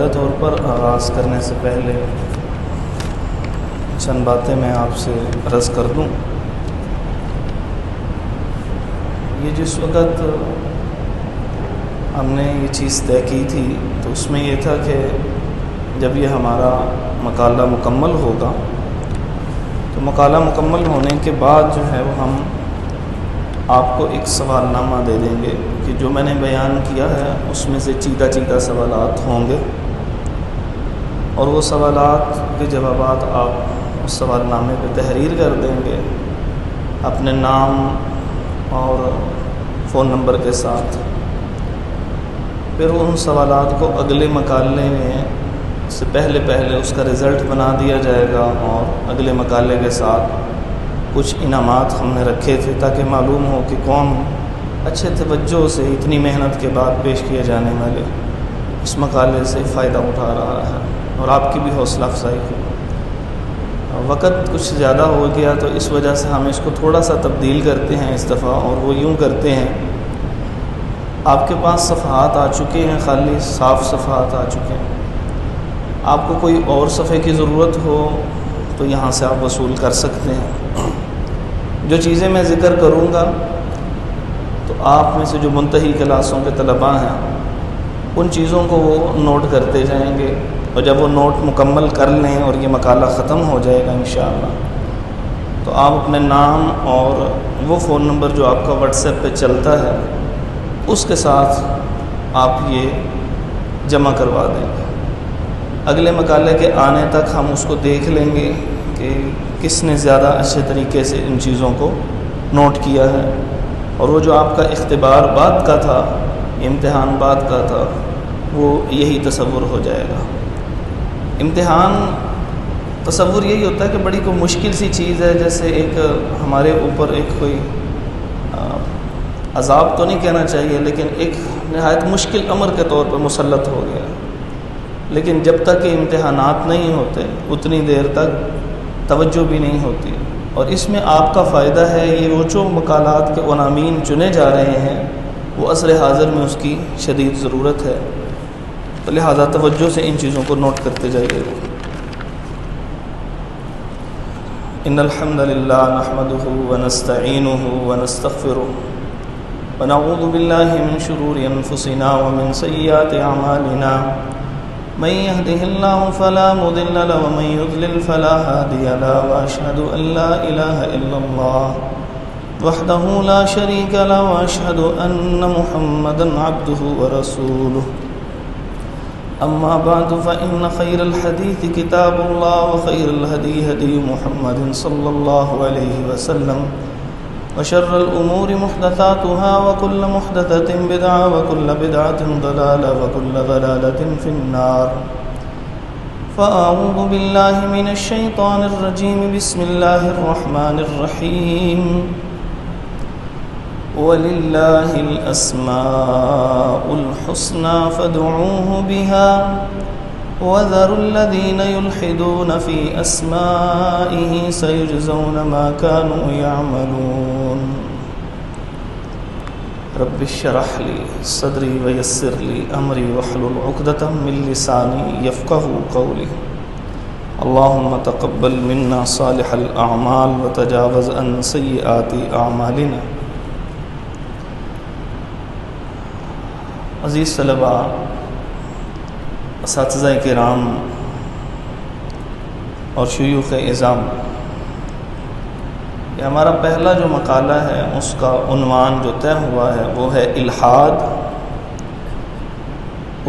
طور پر آغاز کرنے سے پہلے چند باتیں میں آپ سے عرض کر دوں۔ یہ جس وقت ہم نے یہ چیز طے کی تھی تو اس میں یہ تھا کہ جب یہ ہمارا مقالہ مکمل ہوگا تو مقالہ مکمل ہونے کے بعد جو ہے وہ ہم آپ کو ایک سوال نامہ دے دیں گے کہ جو میں نے بیان کیا ہے اس میں سے چیدہ سوالات ہوں گے، اور وہ سوالات کے جوابات آپ اس سوال نامے پہ تحریر کر دیں گے اپنے نام اور فون نمبر کے ساتھ۔ پھر ان سوالات کو اگلے مقالے میں سے پہلے اس کا رزلٹ بنا دیا جائے گا، اور اگلے مقالے کے ساتھ کچھ انعامات ہم نے رکھے تھے تاکہ معلوم ہو کہ کون اچھے توجہ سے اتنی محنت کے بعد پیش کیے جانے والے اس مقالے سے فائدہ اٹھا رہا ہے، اور آپ کی بھی حوصلہ افزائی ہو۔ وقت کچھ زیادہ ہو گیا تو اس وجہ سے ہم اس کو تھوڑا سا تبدیل کرتے ہیں اس دفعہ، اور وہ یوں کرتے ہیں، آپ کے پاس صفحات آ چکے ہیں، خالی صاف صفحات آ چکے ہیں، آپ کو کوئی اور صفحے کی ضرورت ہو تو یہاں سے آپ وصول کر سکتے ہیں۔ جو چیزیں میں ذکر کروں گا تو آپ میں سے جو منتہی کلاسوں کے طلباء ہیں ان چیزوں کو وہ نوٹ کرتے جائیں گے، اور جب وہ نوٹ مکمل کر لیں اور یہ مقالہ ختم ہو جائے گا انشاءاللہ تو آپ اپنے نام اور وہ فون نمبر جو آپ کا واٹس ایپ پہ چلتا ہے اس کے ساتھ آپ یہ جمع کروا دیں گے۔ اگلے مقالے کے آنے تک ہم اس کو دیکھ لیں گے کہ کس نے زیادہ اچھے طریقے سے ان چیزوں کو نوٹ کیا ہے، اور وہ جو آپ کا اختبار بعد کا تھا، امتحان بعد کا تھا، وہ یہی تصور ہو جائے گا۔ امتحان تصور یہی ہوتا ہے کہ بڑی کوئی مشکل سی چیز ہے، جیسے ایک ہمارے اوپر ایک کوئی عذاب تو نہیں کہنا چاہیے لیکن ایک نہایت مشکل امر کے طور پر مسلط ہو گیا، لیکن جب تک کہ امتحانات نہیں ہوتے اتنی دیر تک توجہ بھی نہیں ہوتی، اور اس میں آپ کا فائدہ ہے، یہ وہ جو مقالات کے عناوین چنے جا رہے ہیں وہ عصر حاضر میں اس کی شدید ضرورت ہے، تو لہذا توجہ سے ان چیزوں کو نوٹ کرتے جائیے۔ ان الحمد للہ نحمده ونستعینه ونستغفره ونعوذ باللہ من شرور انفسنا ومن سیئات اعمالنا، من يهده الله فلا مضل له ومن يضلل فلا هادي له، واشهد ان لا اله الا الله وحده لا شريك له، واشهد ان محمدا عبده ورسوله، اما بعد فان خير الحديث كتاب الله، وخير الهدي هدي محمد صلى الله عليه وسلم، وشر الامور محدثاتها، وكل محدثة بدعة، وكل بدعة ضلالة، وكل ضلالة في النار۔ فأعوذ بالله من الشيطان الرجيم، بسم الله الرحمن الرحيم، وَلِلَّهِ الْأَسْمَاءُ الْحُسْنَى فَادْعُوهُ بِهَا وَذَرُوا الَّذِينَ يُلْحِدُونَ فِي أَسْمَائِهِ سَيُجْزَوْنَ مَا كَانُوا يَعْمَلُونَ۔ رَبِّ اشْرَحْ لِي صَدْرِي وَيَسِّرْ لِي أَمْرِي وَاحْلُلْ عُقْدَةً مِّن لِّسَانِي يَفْقَهُوا قَوْلِي۔ اللهم تقبل منا صالح الأعمال وتجاوز عن سيئات أعمالنا۔ عزیز طلباء، اساتذہ کرام اور شیوخ اعظام، یہ ہمارا پہلا جو مقالہ ہے اس کا عنوان جو طے ہوا ہے وہ ہے الحاد،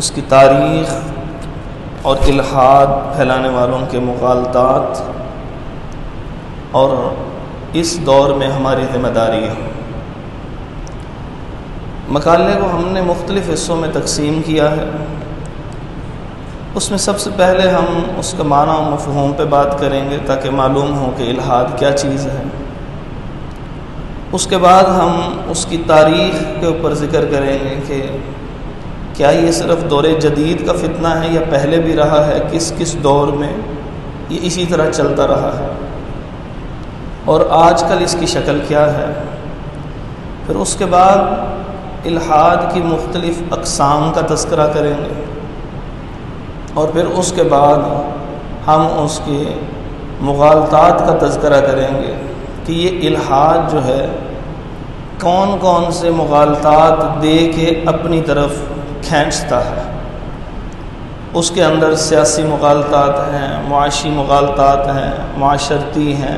اس کی تاریخ اور الحاد پھیلانے والوں کے مغالطات، اور اس دور میں ہماری ذمہ داری ہے۔ مقالے کو ہم نے مختلف حصوں میں تقسیم کیا ہے۔ اس میں سب سے پہلے ہم اس کا معنی و مفہوم پہ بات کریں گے تاکہ معلوم ہو کہ الحاد کیا چیز ہے۔ اس کے بعد ہم اس کی تاریخ کے اوپر ذکر کریں گے کہ کیا یہ صرف دور جدید کا فتنہ ہے یا پہلے بھی رہا ہے، کس کس دور میں یہ اسی طرح چلتا رہا ہے، اور آج کل اس کی شکل کیا ہے۔ پھر اس کے بعد الحاد کی مختلف اقسام کا تذکرہ کریں گے، اور پھر اس کے بعد ہم اس کے مغالطات کا تذکرہ کریں گے کہ یہ الحاد جو ہے کون کون سے مغالطات دے کے اپنی طرف کھینچتا ہے۔ اس کے اندر سیاسی مغالطات ہیں، معاشی مغالطات ہیں، معاشرتی ہیں،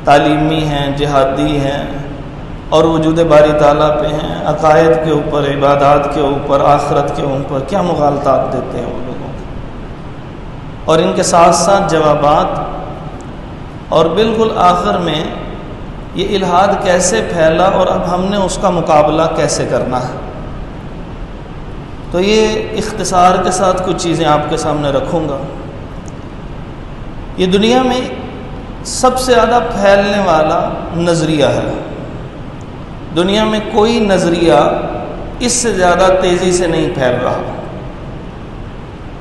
تعلیمی ہیں، جہادی ہیں، اور وجود باری تعالیٰ پہ ہیں، عقائد کے اوپر، عبادات کے اوپر، آخرت کے اوپر کیا مغالطات دیتے ہیں وہ لوگوں کو، اور ان کے ساتھ ساتھ جوابات، اور بالکل آخر میں یہ الحاد کیسے پھیلا اور اب ہم نے اس کا مقابلہ کیسے کرنا ہے۔ تو یہ اختصار کے ساتھ کچھ چیزیں آپ کے سامنے رکھوں گا۔ یہ دنیا میں سب سے زیادہ پھیلنے والا نظریہ ہے۔ دنیا میں کوئی نظریہ اس سے زیادہ تیزی سے نہیں پھیل رہا۔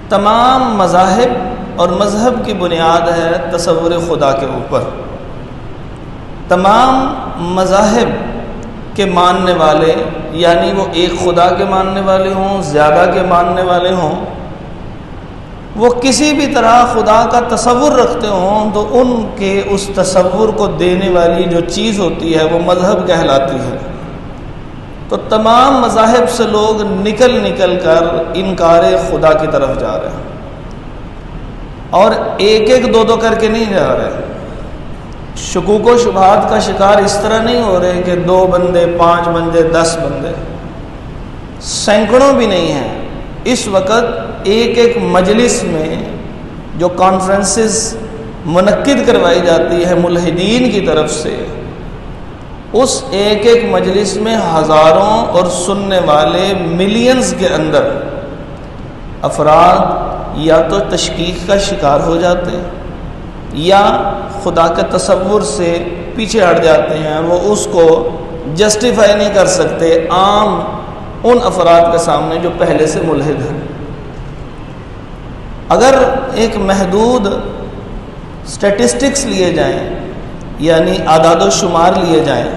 تمام مذاہب اور مذہب کی بنیاد ہے تصور خدا کے اوپر۔ تمام مذاہب کے ماننے والے، یعنی وہ ایک خدا کے ماننے والے ہوں، زیادہ کے ماننے والے ہوں، وہ کسی بھی طرح خدا کا تصور رکھتے ہوں تو ان کے اس تصور کو دینے والی جو چیز ہوتی ہے وہ مذہب کہلاتی ہے۔ تو تمام مذاہب سے لوگ نکل نکل کر انکار خدا کی طرف جا رہے ہیں، اور ایک ایک دو دو کر کے نہیں جا رہے۔ شکوک و شبہات کا شکار اس طرح نہیں ہو رہے کہ 2 بندے، 5 بندے، 10 بندے، سینکڑوں بھی نہیں ہیں۔ اس وقت ایک ایک مجلس میں جو کانفرنسز منعقد کروائی جاتی ہے ملحدین کی طرف سے، اس ایک ایک مجلس میں ہزاروں اور سننے والے ملینز کے اندر افراد یا تو تشکیک کا شکار ہو جاتے ہیں یا خدا کے تصور سے پیچھے ہٹ جاتے ہیں، وہ اس کو جسٹیفائی نہیں کر سکتے عام ان افراد کے سامنے جو پہلے سے ملحد ہیں۔ اگر ایک محدود سٹیٹسٹکس لیے جائیں، یعنی اعداد و شمار لیے جائیں،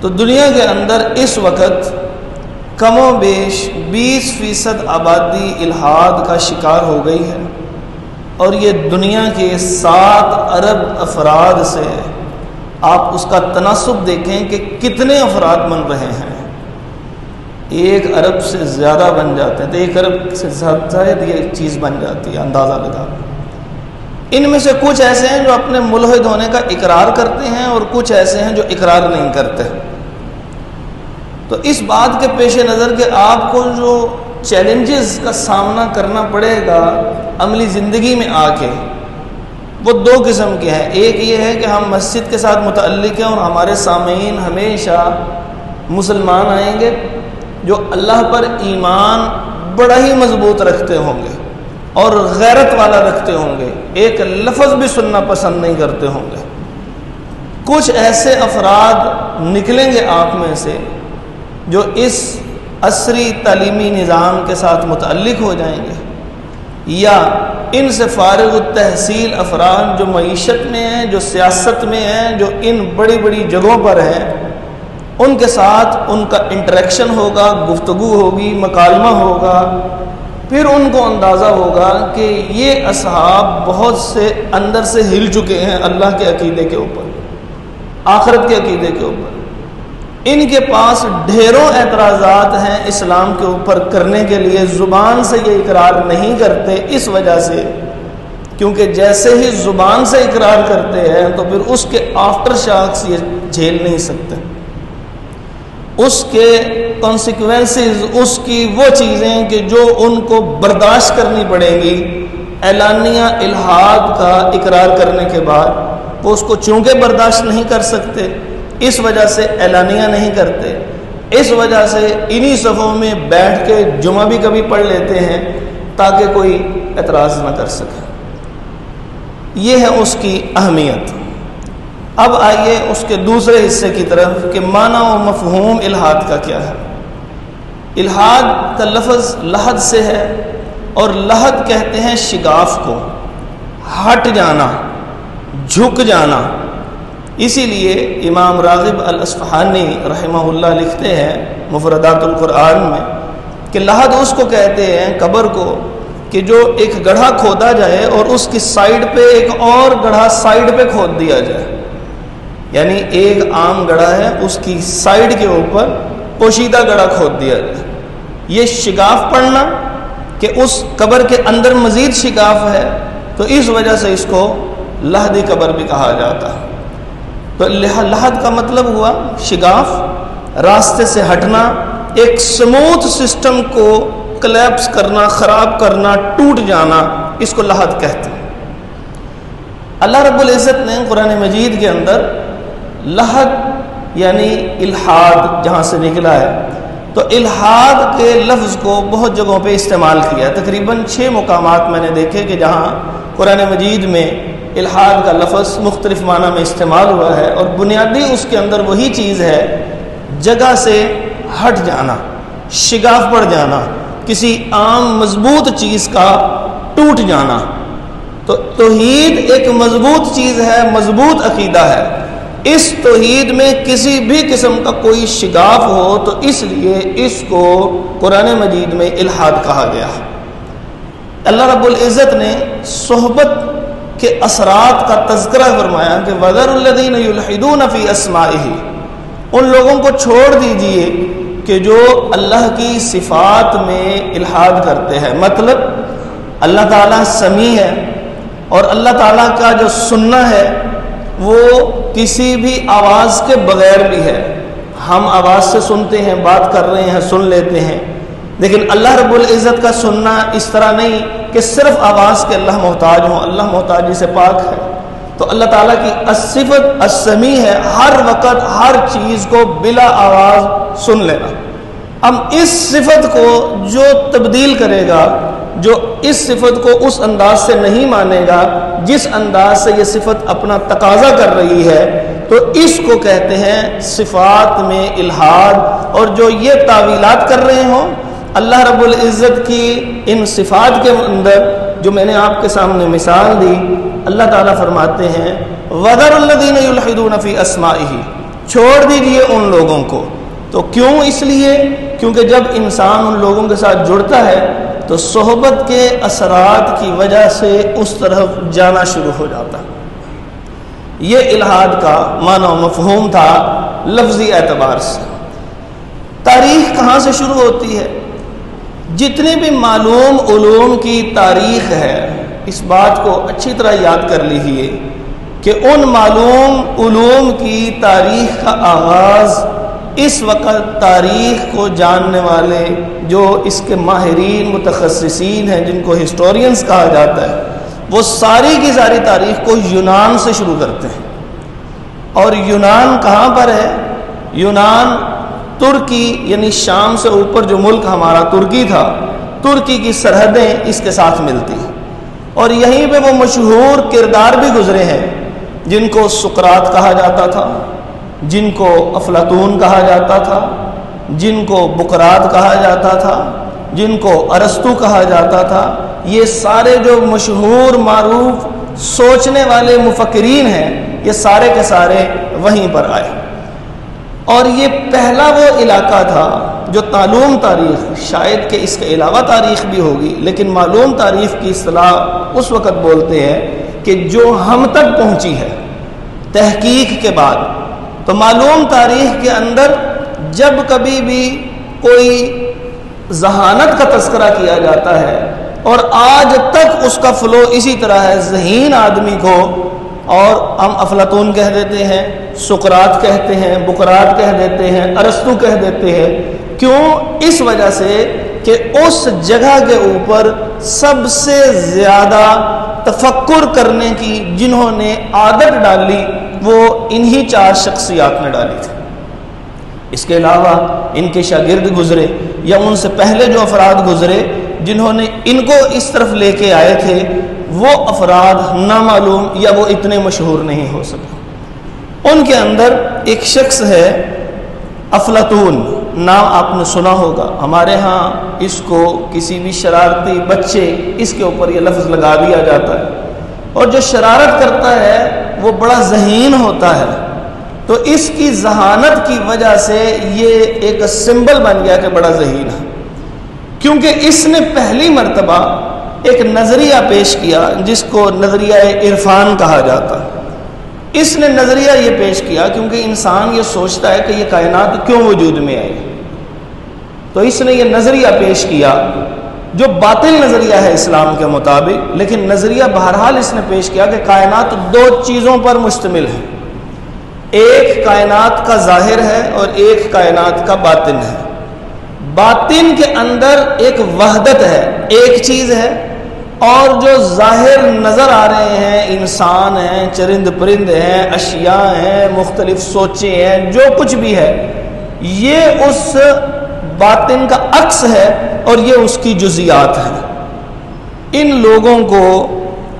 تو دنیا کے اندر اس وقت کم و بیش 20% آبادی الحاد کا شکار ہو گئی ہے، اور یہ دنیا کے 7 ارب افراد سے آپ اس کا تناسب دیکھیں کہ کتنے افراد بن رہے ہیں۔ 1 ارب سے زیادہ بن جاتے ہیں، تو 1 ارب سے زائد یہ چیز بن جاتی ہے، اندازہ لگا۔ ان میں سے کچھ ایسے ہیں جو اپنے ملحد ہونے کا اقرار کرتے ہیں، اور کچھ ایسے ہیں جو اقرار نہیں کرتے۔ تو اس بات کے پیش نظر کہ آپ کو جو چیلنجز کا سامنا کرنا پڑے گا عملی زندگی میں آ کے، وہ 2 قسم کے ہیں۔ ایک یہ ہے کہ ہم مسجد کے ساتھ متعلق ہیں اور ہمارے سامعین ہمیشہ مسلمان آئیں گے جو اللہ پر ایمان بڑا ہی مضبوط رکھتے ہوں گے اور غیرت والا رکھتے ہوں گے، ایک لفظ بھی سننا پسند نہیں کرتے ہوں گے۔ کچھ ایسے افراد نکلیں گے آپ میں سے جو اس عصری تعلیمی نظام کے ساتھ متعلق ہو جائیں گے، یا ان سے فارغ التحصیل افراد جو معیشت میں ہیں، جو سیاست میں ہیں، جو ان بڑی بڑی جگہوں پر ہیں، ان کے ساتھ ان کا انٹریکشن ہوگا، گفتگو ہوگی، مکالمہ ہوگا، پھر ان کو اندازہ ہوگا کہ یہ اصحاب بہت سے اندر سے ہل چکے ہیں اللہ کے عقیدے کے اوپر، آخرت کے عقیدے کے اوپر۔ ان کے پاس ڈھیروں اعتراضات ہیں اسلام کے اوپر کرنے کے لیے، زبان سے یہ اقرار نہیں کرتے اس وجہ سے کیونکہ جیسے ہی زبان سے اقرار کرتے ہیں تو پھر اس کے آفٹر شاکس یہ جھیل نہیں سکتے، اس کے کانسیکوینسز، اس کی وہ چیزیں کہ جو ان کو برداشت کرنی پڑیں گی اعلانیہ الحاد کا اقرار کرنے کے بعد، وہ اس کو چونکہ برداشت نہیں کر سکتے، اس وجہ سے اعلانیہ نہیں کرتے، اس وجہ سے انہی صفوں میں بیٹھ کے جمعہ بھی کبھی پڑھ لیتے ہیں تاکہ کوئی اعتراض نہ کر سکے۔ یہ ہے اس کی اہمیت۔ اب آئیے اس کے دوسرے حصے کی طرف کہ معنی و مفہوم الحاد کا کیا ہے۔ الحاد کا لفظ لحد سے ہے، اور لحد کہتے ہیں شگاف کو، ہٹ جانا، جھک جانا۔ اسی لیے امام راغب الاصفہانی رحمہ اللہ لکھتے ہیں مفردات القرآن میں کہ لحد اس کو کہتے ہیں قبر کو کہ جو ایک گڑھا کھودا جائے اور اس کی سائڈ پہ ایک اور گڑھا سائڈ پہ کھود دیا جائے، یعنی ایک عام گڑھا ہے، اس کی سائڈ کے اوپر پوشیدہ گڑھا کھود دیا جائے۔ یہ شگاف پڑنا کہ اس قبر کے اندر مزید شگاف ہے، تو اس وجہ سے اس کو لحدی قبر بھی کہا جاتا ہے۔ تو لحد کا مطلب ہوا شگاف، راستے سے ہٹنا، ایک سموتھ سسٹم کو کلیپس کرنا، خراب کرنا، ٹوٹ جانا، اس کو لحد کہتے ہیں۔ اللہ رب العزت نے قرآن مجید کے اندر لحد یعنی الحاد جہاں سے نکلا ہے، تو الحاد کے لفظ کو بہت جگہوں پہ استعمال کیا ہے۔ تقریباً 6 مقامات میں نے دیکھے کہ جہاں قرآن مجید میں الحاد کا لفظ مختلف معنی میں استعمال ہوا ہے، اور بنیادی اس کے اندر وہی چیز ہے، جگہ سے ہٹ جانا، شگاف پڑ جانا، کسی عام مضبوط چیز کا ٹوٹ جانا۔ تو توحید ایک مضبوط چیز ہے، مضبوط عقیدہ ہے، اس توحید میں کسی بھی قسم کا کوئی شگاف ہو تو اس لیے اس کو قرآن مجید میں الحاد کہا گیا۔ اللہ رب العزت نے صحبت کے اثرات کا تذکرہ فرمایا کہ وَذَرُوا الَّذِينَ يُلْحِدُونَ فِي أَسْمَائِهِ، ان لوگوں کو چھوڑ دیجئے کہ جو اللہ کی صفات میں الحاد کرتے ہیں۔ مطلب اللہ تعالیٰ سمیع ہے، اور اللہ تعالیٰ کا جو سننا ہے وہ کسی بھی آواز کے بغیر بھی ہے۔ ہم آواز سے سنتے ہیں، بات کر رہے ہیں، سن لیتے ہیں، لیکن اللہ رب العزت کا سننا اس طرح نہیں کہ صرف آواز کے اللہ محتاج ہوں، اللہ محتاجی سے پاک ہے۔ تو اللہ تعالیٰ کی صفت السمیع ہے، ہر وقت ہر چیز کو بلا آواز سن لینا۔ اب اس صفت کو جو تبدیل کرے گا، جو اس صفت کو اس انداز سے نہیں مانے گا جس انداز سے یہ صفت اپنا تقاضا کر رہی ہے، تو اس کو کہتے ہیں صفات میں الحاد۔ اور جو یہ تعویلات کر رہے ہوں اللہ رب العزت کی ان صفات کے اندر، جو میں نے آپ کے سامنے مثال دی، اللہ تعالیٰ فرماتے ہیں وَذَرُوا الَّذِينَ يُلْحِدُونَ فِي أَسْمَائِهِ، چھوڑ دیجئے ان لوگوں کو۔ تو کیوں؟ اس لیے کیونکہ جب انسان ان لوگوں کے ساتھ جڑتا ہے تو صحبت کے اثرات کی وجہ سے اس طرف جانا شروع ہو جاتا ہے۔ یہ الحاد کا معنی و مفہوم تھا لفظی اعتبار سے۔ تاریخ کہاں سے شروع ہوتی ہے؟ جتنے بھی معلوم علوم کی تاریخ ہے، اس بات کو اچھی طرح یاد کر لیجیے کہ ان معلوم علوم کی تاریخ کا آغاز اس وقت تاریخ کو جاننے والے جو اس کے ماہرین متخصصین ہیں، جن کو ہسٹورینز کہا جاتا ہے، وہ ساری کی ساری تاریخ کو یونان سے شروع کرتے ہیں۔ اور یونان کہاں پر ہے؟ یونان ترکی یعنی شام سے اوپر جو ملک ہمارا ترکی تھا، ترکی کی سرحدیں اس کے ساتھ ملتی ہیں، اور یہیں پہ وہ مشہور کردار بھی گزرے ہیں جن کو سقراط کہا جاتا تھا، جن کو افلاطون کہا جاتا تھا، جن کو بقراط کہا جاتا تھا، جن کو ارسطو کہا جاتا تھا۔ یہ سارے جو مشہور معروف سوچنے والے مفکرین ہیں، یہ سارے کے سارے وہیں پر آئے۔ اور یہ پہلا وہ علاقہ تھا جو معلوم تاریخ، شاید کہ اس کے علاوہ تاریخ بھی ہوگی، لیکن معلوم تاریخ کی اصطلاح اس وقت بولتے ہیں کہ جو ہم تک پہنچی ہے تحقیق کے بعد۔ تو معلوم تاریخ کے اندر جب کبھی بھی کوئی ذہانت کا تذکرہ کیا جاتا ہے، اور آج تک اس کا فلو اسی طرح ہے، ذہین آدمی کو اور ہم افلاطون کہہ دیتے ہیں، سقراط کہتے ہیں، بقراط کہہ دیتے ہیں، ارسطو کہہ دیتے ہیں۔ کیوں؟ اس وجہ سے کہ اس جگہ کے اوپر سب سے زیادہ تفکر کرنے کی جنہوں نے عادت ڈالی وہ انہی 4 شخصیات نے ڈالی تھی۔ اس کے علاوہ ان کے شاگرد گزرے یا ان سے پہلے جو افراد گزرے جنہوں نے ان کو اس طرف لے کے آئے تھے، وہ افراد نامعلوم یا وہ اتنے مشہور نہیں ہو سکے۔ ان کے اندر ایک شخص ہے افلاطون، نام آپ نے سنا ہوگا، ہمارے ہاں اس کو کسی بھی شرارتی بچے اس کے اوپر یہ لفظ لگا دیا جاتا ہے، اور جو شرارت کرتا ہے وہ بڑا ذہین ہوتا ہے، تو اس کی ذہانت کی وجہ سے یہ ایک سمبل بن گیا کہ بڑا ذہین ہے، کیونکہ اس نے پہلی مرتبہ ایک نظریہ پیش کیا جس کو نظریہ عرفان کہا جاتا. اس نے نظریہ یہ پیش کیا کیونکہ انسان یہ سوچتا ہے کہ یہ کائنات کیوں وجود میں آئی، تو اس نے یہ نظریہ پیش کیا جو باطل نظریہ ہے اسلام کے مطابق، لیکن نظریہ بہرحال اس نے پیش کیا کہ کائنات دو چیزوں پر مشتمل ہے، ایک کائنات کا ظاہر ہے اور ایک کائنات کا باطن ہے. باطن کے اندر ایک وحدت ہے، ایک چیز ہے، اور جو ظاہر نظر آ رہے ہیں انسان ہیں، چرند پرند ہیں، اشیاء ہیں، مختلف سوچیں ہیں، جو کچھ بھی ہے یہ اس باطن کا عکس ہے اور یہ اس کی جزیات ہیں. ان لوگوں کو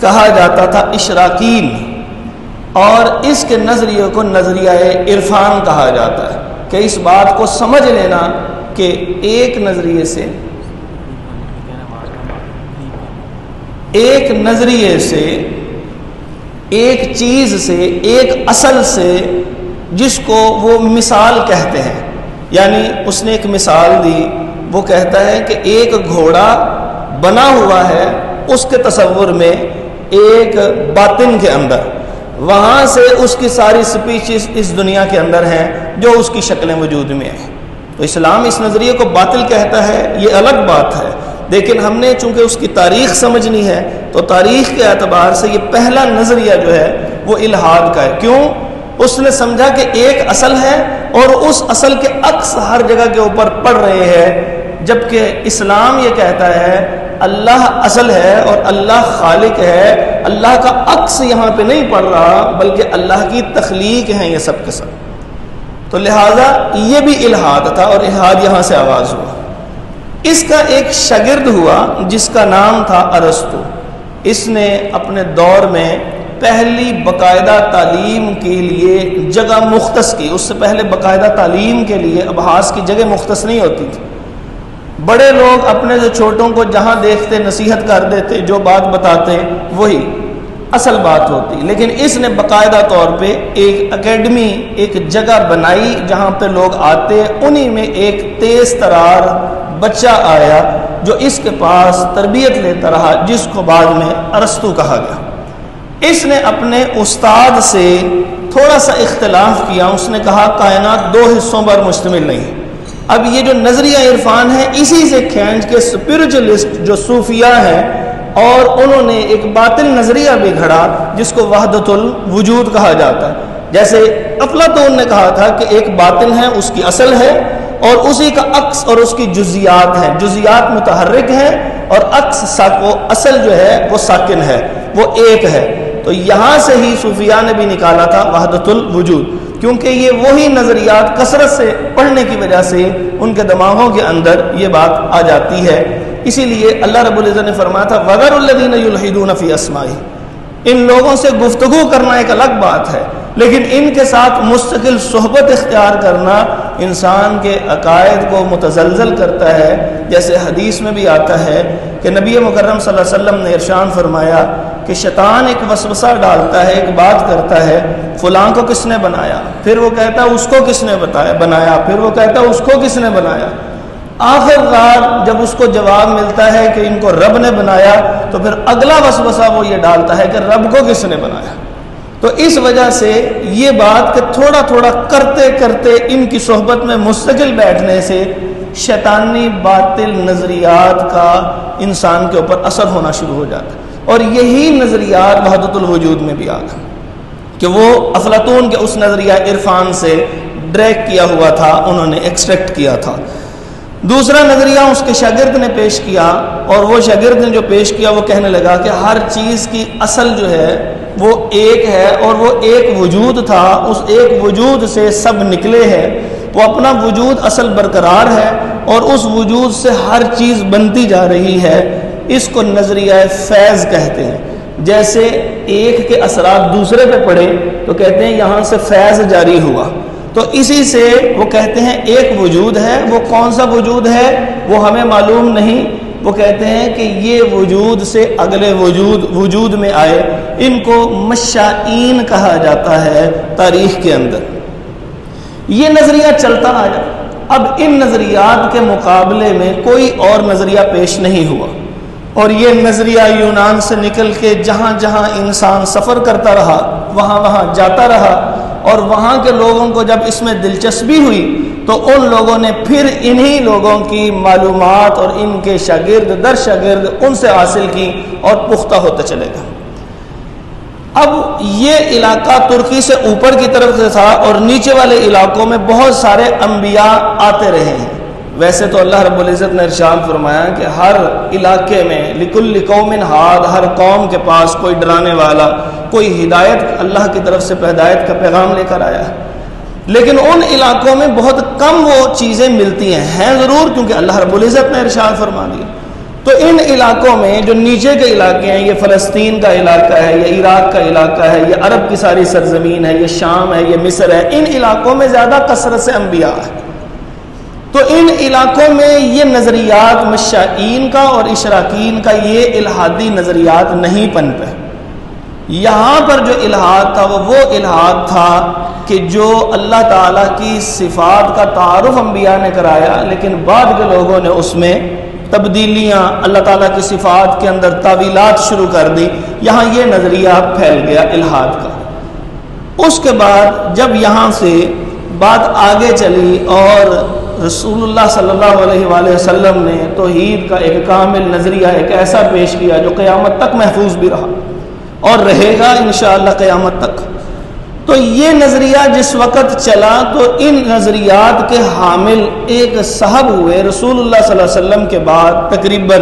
کہا جاتا تھا اشراقین، اور اس کے نظریے کو نظریہ عرفان کہا جاتا ہے کہ اس بات کو سمجھ لینا کہ ایک نظریے سے ایک چیز سے، ایک اصل سے، جس کو وہ مثال کہتے ہیں. یعنی اس نے ایک مثال دی، وہ کہتا ہے کہ ایک گھوڑا بنا ہوا ہے اس کے تصور میں ایک باطن کے اندر، وہاں سے اس کی ساری سپیشیز اس دنیا کے اندر ہیں جو اس کی شکلیں وجود میں ہیں. تو اسلام اس نظریے کو باطل کہتا ہے، یہ الگ بات ہے، لیکن ہم نے چونکہ اس کی تاریخ سمجھنی ہے تو تاریخ کے اعتبار سے یہ پہلا نظریہ جو ہے وہ الحاد کا ہے. کیوں؟ اس نے سمجھا کہ ایک اصل ہے اور اس اصل کے عکس ہر جگہ کے اوپر پڑ رہے ہیں، جبکہ اسلام یہ کہتا ہے اللہ اصل ہے اور اللہ خالق ہے، اللہ کا عکس یہاں پہ نہیں پڑ رہا بلکہ اللہ کی تخلیق ہیں یہ سب کے سب. تو لہٰذا یہ بھی الحاد تھا اور الحاد یہاں سے آغاز ہوا. اس کا ایک شاگرد ہوا جس کا نام تھا ارسطو. اس نے اپنے دور میں پہلی باقاعدہ تعلیم کے لیے جگہ مختص کی. اس سے پہلے باقاعدہ تعلیم کے لیے ابحاث کی جگہ مختص نہیں ہوتی تھی. بڑے لوگ اپنے جو چھوٹوں کو جہاں دیکھتے نصیحت کر دیتے، جو بات بتاتے وہی اصل بات ہوتی. لیکن اس نے باقاعدہ طور پہ ایک اکیڈمی، ایک جگہ بنائی جہاں پہ لوگ آتے. انہی میں ایک تیز ترار بچہ آیا جو اس کے پاس تربیت لیتا رہا، جس کو بعد میں ارسطو کہا گیا. اس نے اپنے استاد سے تھوڑا سا اختلاف کیا. اس نے کہا کائنات دو حصوں پر مشتمل نہیں ہے. اب یہ جو نظریہ عرفان ہے اسی سے کھینچ کے اسپرچولیسٹ جو صوفیاء ہیں، اور انہوں نے ایک باطل نظریہ بھی گھڑا جس کو وحدت الوجود کہا جاتا ہے. جیسے افلاطون نے کہا تھا کہ ایک باطن ہے، اس کی اصل ہے، اور اسی کا عکس اور اس کی جزیات ہیں. جزیات متحرک ہیں اور عکس وہ اصل جو ہے وہ ساکن ہے، وہ ایک ہے. تو یہاں سے ہی صوفیاء نے بھی نکالا تھا وحدت الوجود، کیونکہ یہ وہی نظریات کثرت سے پڑھنے کی وجہ سے ان کے دماغوں کے اندر یہ بات آ جاتی ہے. اسی لیے اللہ رب العزت نے فرمایا تھا وَذَرُوا الَّذِينَ يُلْحِدُونَ فِي أَسْمَائِهِ. ان لوگوں سے گفتگو کرنا ایک الگ بات ہے، لیکن ان کے ساتھ مستقل صحبت اختیار کرنا انسان کے عقائد کو متزلزل کرتا ہے. جیسے حدیث میں بھی آتا ہے کہ نبی مکرم صلی اللہ علیہ وسلم نے ارشاد فرمایا کہ شیطان ایک وسوسہ ڈالتا ہے، ایک بات کرتا ہے فلاں کو کس نے بنایا، پھر وہ کہتا ہے اس کو کس نے بنایا، پھر وہ کہتا ہے اس کو کس نے بنایا. آخر کار جب اس کو جواب ملتا ہے کہ ان کو رب نے بنایا، تو پھر اگلا وسوسہ وہ یہ ڈالتا ہے کہ رب کو کس نے بنایا. تو اس وجہ سے یہ بات کہ تھوڑا تھوڑا کرتے کرتے ان کی صحبت میں مستقل بیٹھنے سے شیطانی باطل نظریات کا انسان کے اوپر اثر ہونا شروع ہو جاتا ہے. اور یہی نظریات وحدت الوجود میں بھی آ گئے کہ وہ افلاطون کے اس نظریہ عرفان سے ڈریک کیا ہوا تھا، انہوں نے ایکسٹریکٹ کیا تھا. دوسرا نظریہ اس کے شاگرد نے پیش کیا، اور وہ شاگرد نے جو پیش کیا وہ کہنے لگا کہ ہر چیز کی اصل جو ہے وہ ایک ہے، اور وہ ایک وجود تھا، اس ایک وجود سے سب نکلے ہیں، وہ اپنا وجود اصل برقرار ہے اور اس وجود سے ہر چیز بنتی جا رہی ہے. اس کو نظریہ فیض کہتے ہیں. جیسے ایک کے اثرات دوسرے پہ پڑے تو کہتے ہیں یہاں سے فیض جاری ہوا. تو اسی سے وہ کہتے ہیں ایک وجود ہے. وہ کون سا وجود ہے وہ ہمیں معلوم نہیں. وہ کہتے ہیں کہ یہ وجود سے اگلے وجود میں آئے. ان کو مشائین کہا جاتا ہے تاریخ کے اندر. یہ نظریہ چلتا آیا. اب ان نظریات کے مقابلے میں کوئی اور نظریہ پیش نہیں ہوا. اور یہ نظریہ یونان سے نکل کے جہاں جہاں انسان سفر کرتا رہا وہاں وہاں جاتا رہا، اور وہاں کے لوگوں کو جب اس میں دلچسپی ہوئی تو ان لوگوں نے پھر انہی لوگوں کی معلومات اور ان کے شاگرد در شاگرد ان سے حاصل کی اور پختہ ہوتا چلے گا۔ اب یہ علاقہ ترکی سے اوپر کی طرف سے تھا اور نیچے والے علاقوں میں بہت سارے انبیاء آتے رہے ہیں۔ ویسے تو اللہ رب العزت نے ارشاد فرمایا کہ ہر علاقے میں لکل قوم ہاد، ہر قوم کے پاس کوئی ڈرانے والا، کوئی ہدایت اللہ کی طرف سے ہدایت کا پیغام لے کر آیا ہے، لیکن ان علاقوں میں بہت کم وہ چیزیں ملتی ہیں ضرور، کیونکہ اللہ رب العزت نے ارشاد فرما دیا۔ تو ان علاقوں میں جو نیچے کے علاقے ہیں، یہ فلسطین کا علاقہ ہے، یہ عراق کا علاقہ ہے، یہ عرب کی ساری سرزمین ہے، یہ شام ہے، یہ مصر ہے، ان علاقوں میں زیادہ کثرت سے انبیاء ہے۔ تو ان علاقوں میں یہ نظریات مشائین کا اور اشراقین کا یہ الہادی نظریات نہیں پنپے۔ یہاں پر جو الہاد تھا وہ الہاد تھا کہ جو اللہ تعالیٰ کی صفات کا تعارف انبیاء نے کرایا، لیکن بعد کے لوگوں نے اس میں تبدیلیاں، اللہ تعالیٰ کی صفات کے اندر تعویلات شروع کر دی۔ یہاں یہ نظریہ پھیل گیا الہاد کا۔ اس کے بعد جب یہاں سے بات آگے چلی اور رسول اللہ صلی اللہ علیہ وآلہ وسلم نے توحید کا ایک کامل نظریہ ایک ایسا پیش کیا جو قیامت تک محفوظ بھی رہا اور رہے گا انشاءاللہ قیامت تک، تو یہ نظریہ جس وقت چلا تو ان نظریات کے حامل ایک صاحب ہوئے رسول اللہ صلی اللہ علیہ وسلم کے بعد تقریباً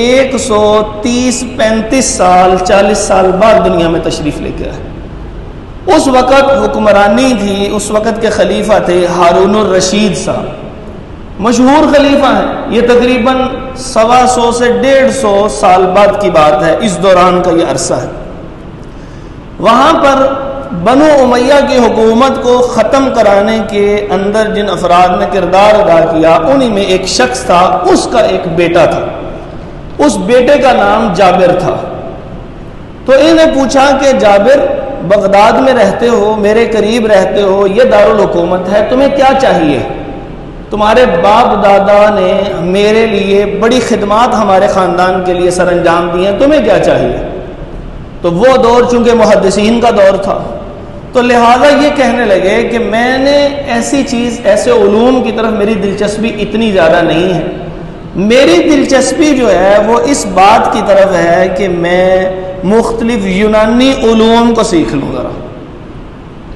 130-35 سال 40 سال بعد دنیا میں تشریف لے کے آئے۔ اس وقت حکمرانی تھی، اس وقت کے خلیفہ تھے ہارون الرشید صاحب، مشہور خلیفہ ہیں، یہ تقریباً 125 سے 150 سال بعد کی بات ہے، اس دوران کا یہ عرصہ ہے۔ وہاں پر بنو امیہ کی حکومت کو ختم کرانے کے اندر جن افراد نے کردار ادا کیا انہی میں ایک شخص تھا، اس کا ایک بیٹا تھا، اس بیٹے کا نام جابر تھا۔ تو انہیں پوچھا کہ جابر بغداد میں رہتے ہو، میرے قریب رہتے ہو، یہ دارالحکومت ہے، تمہیں کیا چاہیے؟ تمہارے باپ دادا نے میرے لیے بڑی خدمات ہمارے خاندان کے لیے سر انجام دی ہیں، تمہیں کیا چاہیے؟ تو وہ دور چونکہ محدثین کا دور تھا تو لہٰذا یہ کہنے لگے کہ میں نے ایسی چیز، ایسے علوم کی طرف میری دلچسپی اتنی زیادہ نہیں ہے، میری دلچسپی جو ہے وہ اس بات کی طرف ہے کہ میں مختلف یونانی علوم کو سیکھ لوں ذرا۔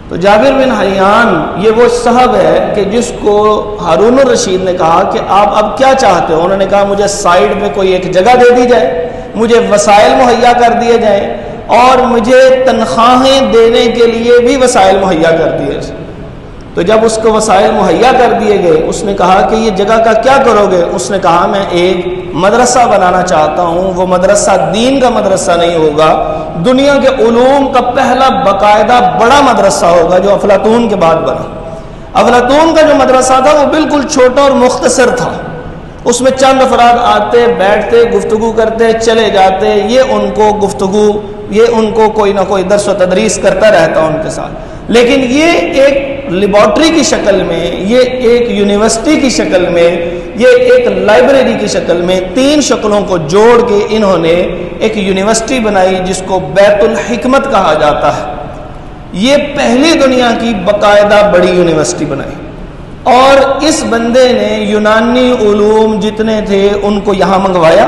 تو جابر بن حیان یہ وہ صاحب ہے کہ جس کو ہارون الرشید نے کہا کہ آپ اب کیا چاہتے ہو؟ انہوں نے کہا مجھے سائیڈ پہ کوئی ایک جگہ دے دی جائے، مجھے وسائل مہیا کر دیے جائیں اور مجھے تنخواہیں دینے کے لیے بھی وسائل مہیا کر دیے جائیں۔ تو جب اس کو وسائل مہیا کر دیے گئے اس نے کہا کہ یہ جگہ کا کیا کرو گے؟ اس نے کہا میں ایک مدرسہ بنانا چاہتا ہوں، وہ مدرسہ دین کا مدرسہ نہیں ہوگا، دنیا کے علوم کا پہلا باقاعدہ بڑا مدرسہ ہوگا جو افلاطون کے بعد بنا۔ افلاطون کا جو مدرسہ تھا وہ بالکل چھوٹا اور مختصر تھا، اس میں چند افراد آتے بیٹھتے گفتگو کرتے چلے جاتے، یہ ان کو گفتگو، یہ ان کو کوئی نہ کوئی درس و تدریس کرتا رہتا ان کے ساتھ، لیکن یہ ایک لیبارٹری کی شکل میں، یہ ایک یونیورسٹی کی شکل میں، یہ ایک لائبریری کی شکل میں، تین شکلوں کو جوڑ کے انہوں نے ایک یونیورسٹی بنائی جس کو بیت الحکمت کہا جاتا ہے۔ یہ پہلی دنیا کی باقاعدہ بڑی یونیورسٹی بنائی، اور اس بندے نے یونانی علوم جتنے تھے ان کو یہاں منگوایا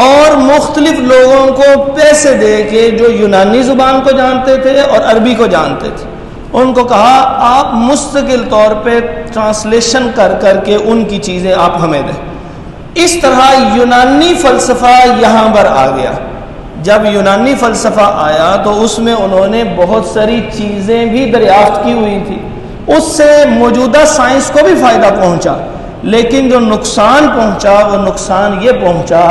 اور مختلف لوگوں کو پیسے دے کے جو یونانی زبان کو جانتے تھے اور عربی کو جانتے تھے ان کو کہا آپ مستقل طور پہ ٹرانسلیشن کر کے ان کی چیزیں آپ ہمیں دیں۔ اس طرح یونانی فلسفہ یہاں پر آ گیا۔ جب یونانی فلسفہ آیا تو اس میں انہوں نے بہت ساری چیزیں بھی دریافت کی ہوئی تھی، اس سے موجودہ سائنس کو بھی فائدہ پہنچا، لیکن جو نقصان پہنچا وہ نقصان یہ پہنچا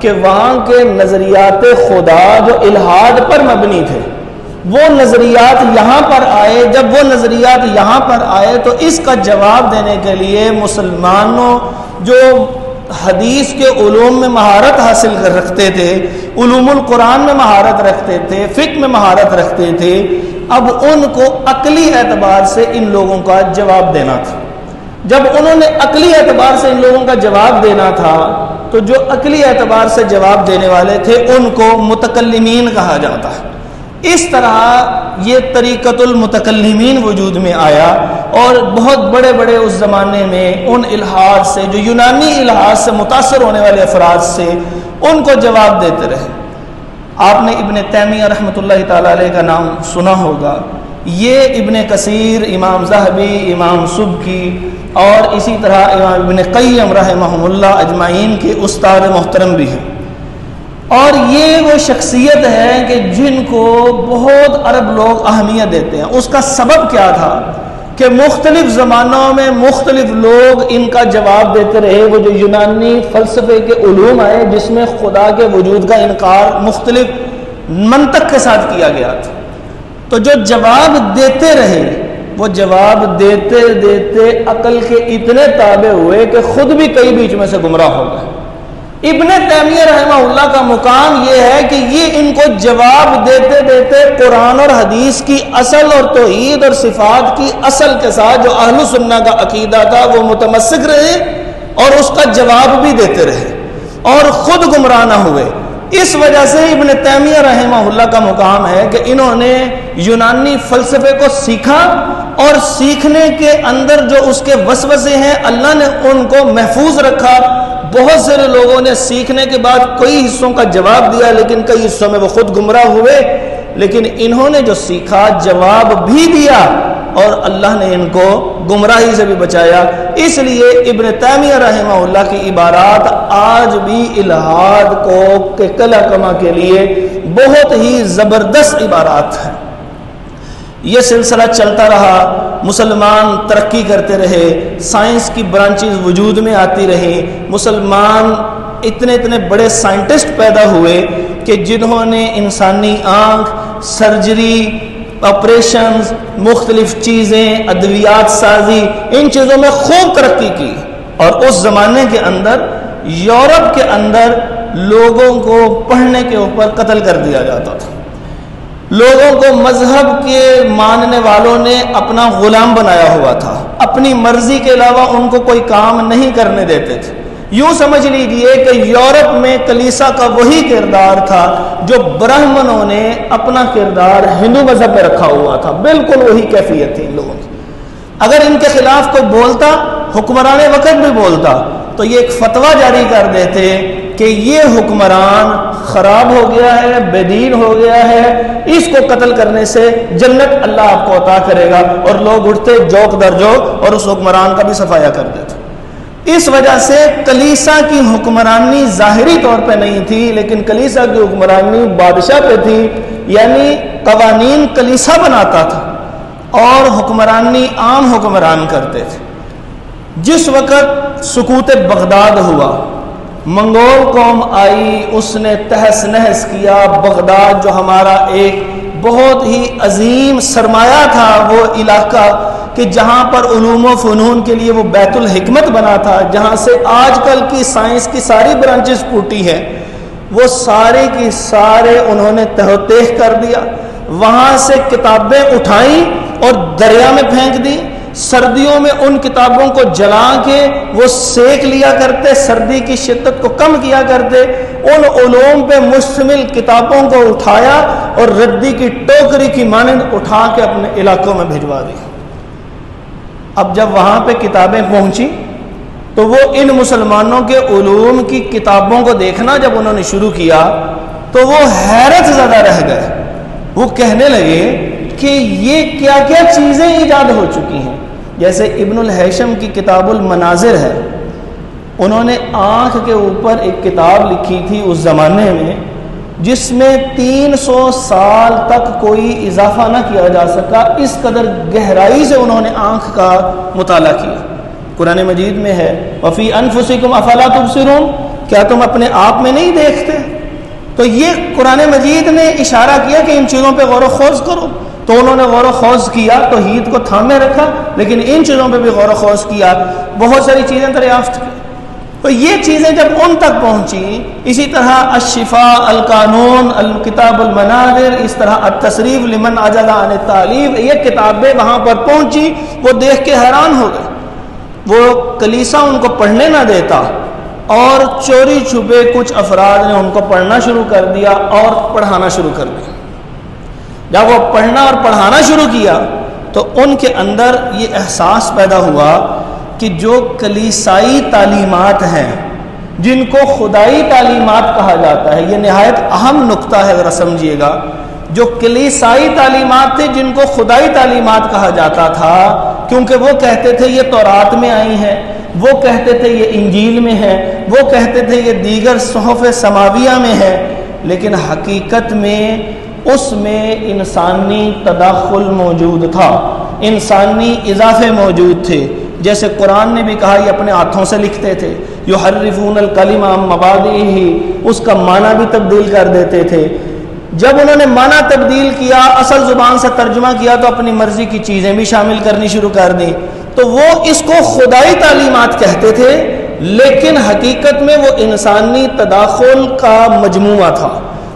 کہ وہاں کے نظریات خدا جو الہاد پر مبنی تھے وہ نظریات یہاں پر آئے۔ جب وہ نظریات یہاں پر آئے تو اس کا جواب دینے کے لیے مسلمانوں جو حدیث کے علوم میں مہارت حاصل کر رکھتے تھے، علوم القرآن میں مہارت رکھتے تھے، فقہ میں مہارت رکھتے تھے، اب ان کو عقلی اعتبار سے ان لوگوں کا جواب دینا تھا۔ جب انہوں نے عقلی اعتبار سے ان لوگوں کا جواب دینا تھا تو جو عقلی اعتبار سے جواب دینے والے تھے ان کو متکلمین کہا جاتا ہے۔ اس طرح یہ طریقۃ المتکلمین وجود میں آیا، اور بہت بڑے بڑے اس زمانے میں ان الحاد سے، جو یونانی الحاد سے متاثر ہونے والے افراد سے، ان کو جواب دیتے رہے۔ آپ نے ابن تیمیہ رحمۃ اللہ تعالی علیہ کا نام سنا ہوگا۔ یہ ابن کثیر، امام ذہبی، امام سبکی اور اسی طرح امام ابن قیم رحمہم اللہ اجمعین کے استاد محترم بھی ہیں، اور یہ وہ شخصیت ہے کہ جن کو بہت عرب لوگ اہمیت دیتے ہیں۔ اس کا سبب کیا تھا کہ مختلف زمانوں میں مختلف لوگ ان کا جواب دیتے رہے۔ وہ جو یونانی فلسفے کے علوم آئے جس میں خدا کے وجود کا انکار مختلف منطق کے ساتھ کیا گیا تھا، تو جو جواب دیتے رہے وہ جواب دیتے دیتے عقل کے اتنے تابع ہوئے کہ خود بھی کئی بیچ میں سے گمراہ ہو گئے۔ ابن تیمیہ رحمہ اللہ کا مقام یہ ہے کہ یہ ان کو جواب دیتے دیتے قرآن اور حدیث کی اصل اور توحید اور صفات کی اصل کے ساتھ جو اہل سنہ کا عقیدہ تھا وہ متمسک رہے، اور اس کا جواب بھی دیتے رہے اور خود گمراہ نہ ہوئے۔ اس وجہ سے ابن تیمیہ رحمہ اللہ کا مقام ہے کہ انہوں نے یونانی فلسفے کو سیکھا، اور سیکھنے کے اندر جو اس کے وسوسے ہیں اللہ نے ان کو محفوظ رکھا۔ بہت سارے لوگوں نے سیکھنے کے بعد کئی حصوں کا جواب دیا، لیکن کئی حصوں میں وہ خود گمراہ ہوئے، لیکن انہوں نے جو سیکھا جواب بھی دیا، اور اللہ نے ان کو گمراہی سے بھی بچایا۔ اس لیے ابن تیمیہ رحمہ اللہ کی عبارات آج بھی الحاد کو کہ کلا کما کے لیے بہت ہی زبردست عبارات ہیں۔ یہ سلسلہ چلتا رہا، مسلمان ترقی کرتے رہے، سائنس کی برانچز وجود میں آتی رہی، مسلمان اتنے بڑے سائنٹسٹ پیدا ہوئے کہ جنہوں نے انسانی آنکھ، سرجری، آپریشنز، مختلف چیزیں، ادویات سازی، ان چیزوں میں خوب ترقی کی۔ اور اس زمانے کے اندر یورپ کے اندر لوگوں کو پڑھنے کے اوپر قتل کر دیا جاتا تھا۔ لوگوں کو مذہب کے ماننے والوں نے اپنا غلام بنایا ہوا تھا، اپنی مرضی کے علاوہ ان کو کوئی کام نہیں کرنے دیتے تھے۔ یوں سمجھ لیجئے کہ یورپ میں کلیسا کا وہی کردار تھا جو برہمنوں نے اپنا کردار ہندو مذہب میں رکھا ہوا تھا، بالکل وہی کیفیت تھی ان لوگوں کی۔ اگر ان کے خلاف کوئی بولتا، حکمران وقت بھی بولتا، تو یہ ایک فتویٰ جاری کر دیتے کہ یہ حکمران خراب ہو گیا ہے، بے دین ہو گیا ہے، اس کو قتل کرنے سے جنت اللہ آپ کو عطا کرے گا، اور لوگ اٹھتے جوک در جوک اور اس حکمران کا بھی صفایا کر دیتے۔ اس وجہ سے کلیسا کی حکمرانی ظاہری طور پہ نہیں تھی، لیکن کلیسا کی حکمرانی بادشاہ پہ تھی، یعنی قوانین کلیسا بناتا تھا اور حکمرانی عام حکمران کرتے تھے۔ جس وقت سقوط بغداد ہوا، منگول قوم آئی، اس نے تہس نہس کیا بغداد، جو ہمارا ایک بہت ہی عظیم سرمایہ تھا، وہ علاقہ کہ جہاں پر علوم و فنون کے لیے وہ بیت الحکمت بنا تھا، جہاں سے آج کل کی سائنس کی ساری برانچز پھوٹی ہیں، وہ سارے کی سارے انہوں نے تہ و تیہ کر دیا۔ وہاں سے کتابیں اٹھائیں اور دریا میں پھینک دی۔ سردیوں میں ان کتابوں کو جلا کے وہ سیک لیا کرتے، سردی کی شدت کو کم کیا کرتے۔ ان علوم پہ مشتمل کتابوں کو اٹھایا اور ردی کی ٹوکری کی مانند اٹھا کے اپنے علاقوں میں بھجوا دی۔ اب جب وہاں پہ کتابیں پہنچی تو وہ ان مسلمانوں کے علوم کی کتابوں کو دیکھنا جب انہوں نے شروع کیا تو وہ حیرت زدہ رہ گئے۔ وہ کہنے لگے کہ یہ کیا کیا چیزیں ایجاد ہو چکی ہیں۔ جیسے ابن الہیثم کی کتاب المناظر ہے، انہوں نے آنکھ کے اوپر ایک کتاب لکھی تھی اس زمانے میں، جس میں 300 سال تک کوئی اضافہ نہ کیا جا سکا، اس قدر گہرائی سے انہوں نے آنکھ کا مطالعہ کیا۔ قرآن مجید میں ہے وَفِي أَنفُسِكُمْ أَفَلَا تُبْصِرُونَ، کیا تم اپنے آپ میں نہیں دیکھتے؟ تو یہ قرآن مجید نے اشارہ کیا کہ ان چیزوں پہ غور و خوض کرو، تو انہوں نے غور و خوض کیا، توحید کو تھامے رکھا، لیکن ان چیزوں پہ بھی غور و خوض کیا، بہت ساری چیزیں دریافت کی۔ تو یہ چیزیں جب ان تک پہنچی، اسی طرح الشفاء، القانون، الکتاب المناظر، اس طرح التصریف لمن عجز عن التالیف، یہ کتابیں وہاں پر پہنچی، وہ دیکھ کے حیران ہو گئے۔ وہ کلیسا ان کو پڑھنے نہ دیتا اور چوری چھپے کچھ افراد نے ان کو پڑھنا شروع کر دیا اور پڑھانا شروع کر دیا۔ جب وہ پڑھنا اور پڑھانا شروع کیا تو ان کے اندر یہ احساس پیدا ہوا کہ جو کلیسائی تعلیمات ہیں، جن کو خدائی تعلیمات کہا جاتا ہے، یہ نہایت اہم نقطہ ہے، ذرا سمجھیے گا، جو کلیسائی تعلیمات تھے جن کو خدائی تعلیمات کہا جاتا تھا، کیونکہ وہ کہتے تھے یہ تورات میں آئی ہیں، وہ کہتے تھے یہ انجیل میں ہے، وہ کہتے تھے یہ دیگر صحف سماویہ میں ہے، لیکن حقیقت میں اس میں انسانی تدخل موجود تھا، انسانی اضافے موجود تھے۔ جیسے قرآن نے بھی کہا یہ اپنے ہاتھوں سے لکھتے تھے، یحرفون الکلم عن مواضعہ، اس کا معنی بھی تبدیل کر دیتے تھے۔ جب انہوں نے معنی تبدیل کیا، اصل زبان سے ترجمہ کیا تو اپنی مرضی کی چیزیں بھی شامل کرنی شروع کر دیں۔ تو وہ اس کو خدائی تعلیمات کہتے تھے، لیکن حقیقت میں وہ انسانی تداخل کا مجموعہ تھا۔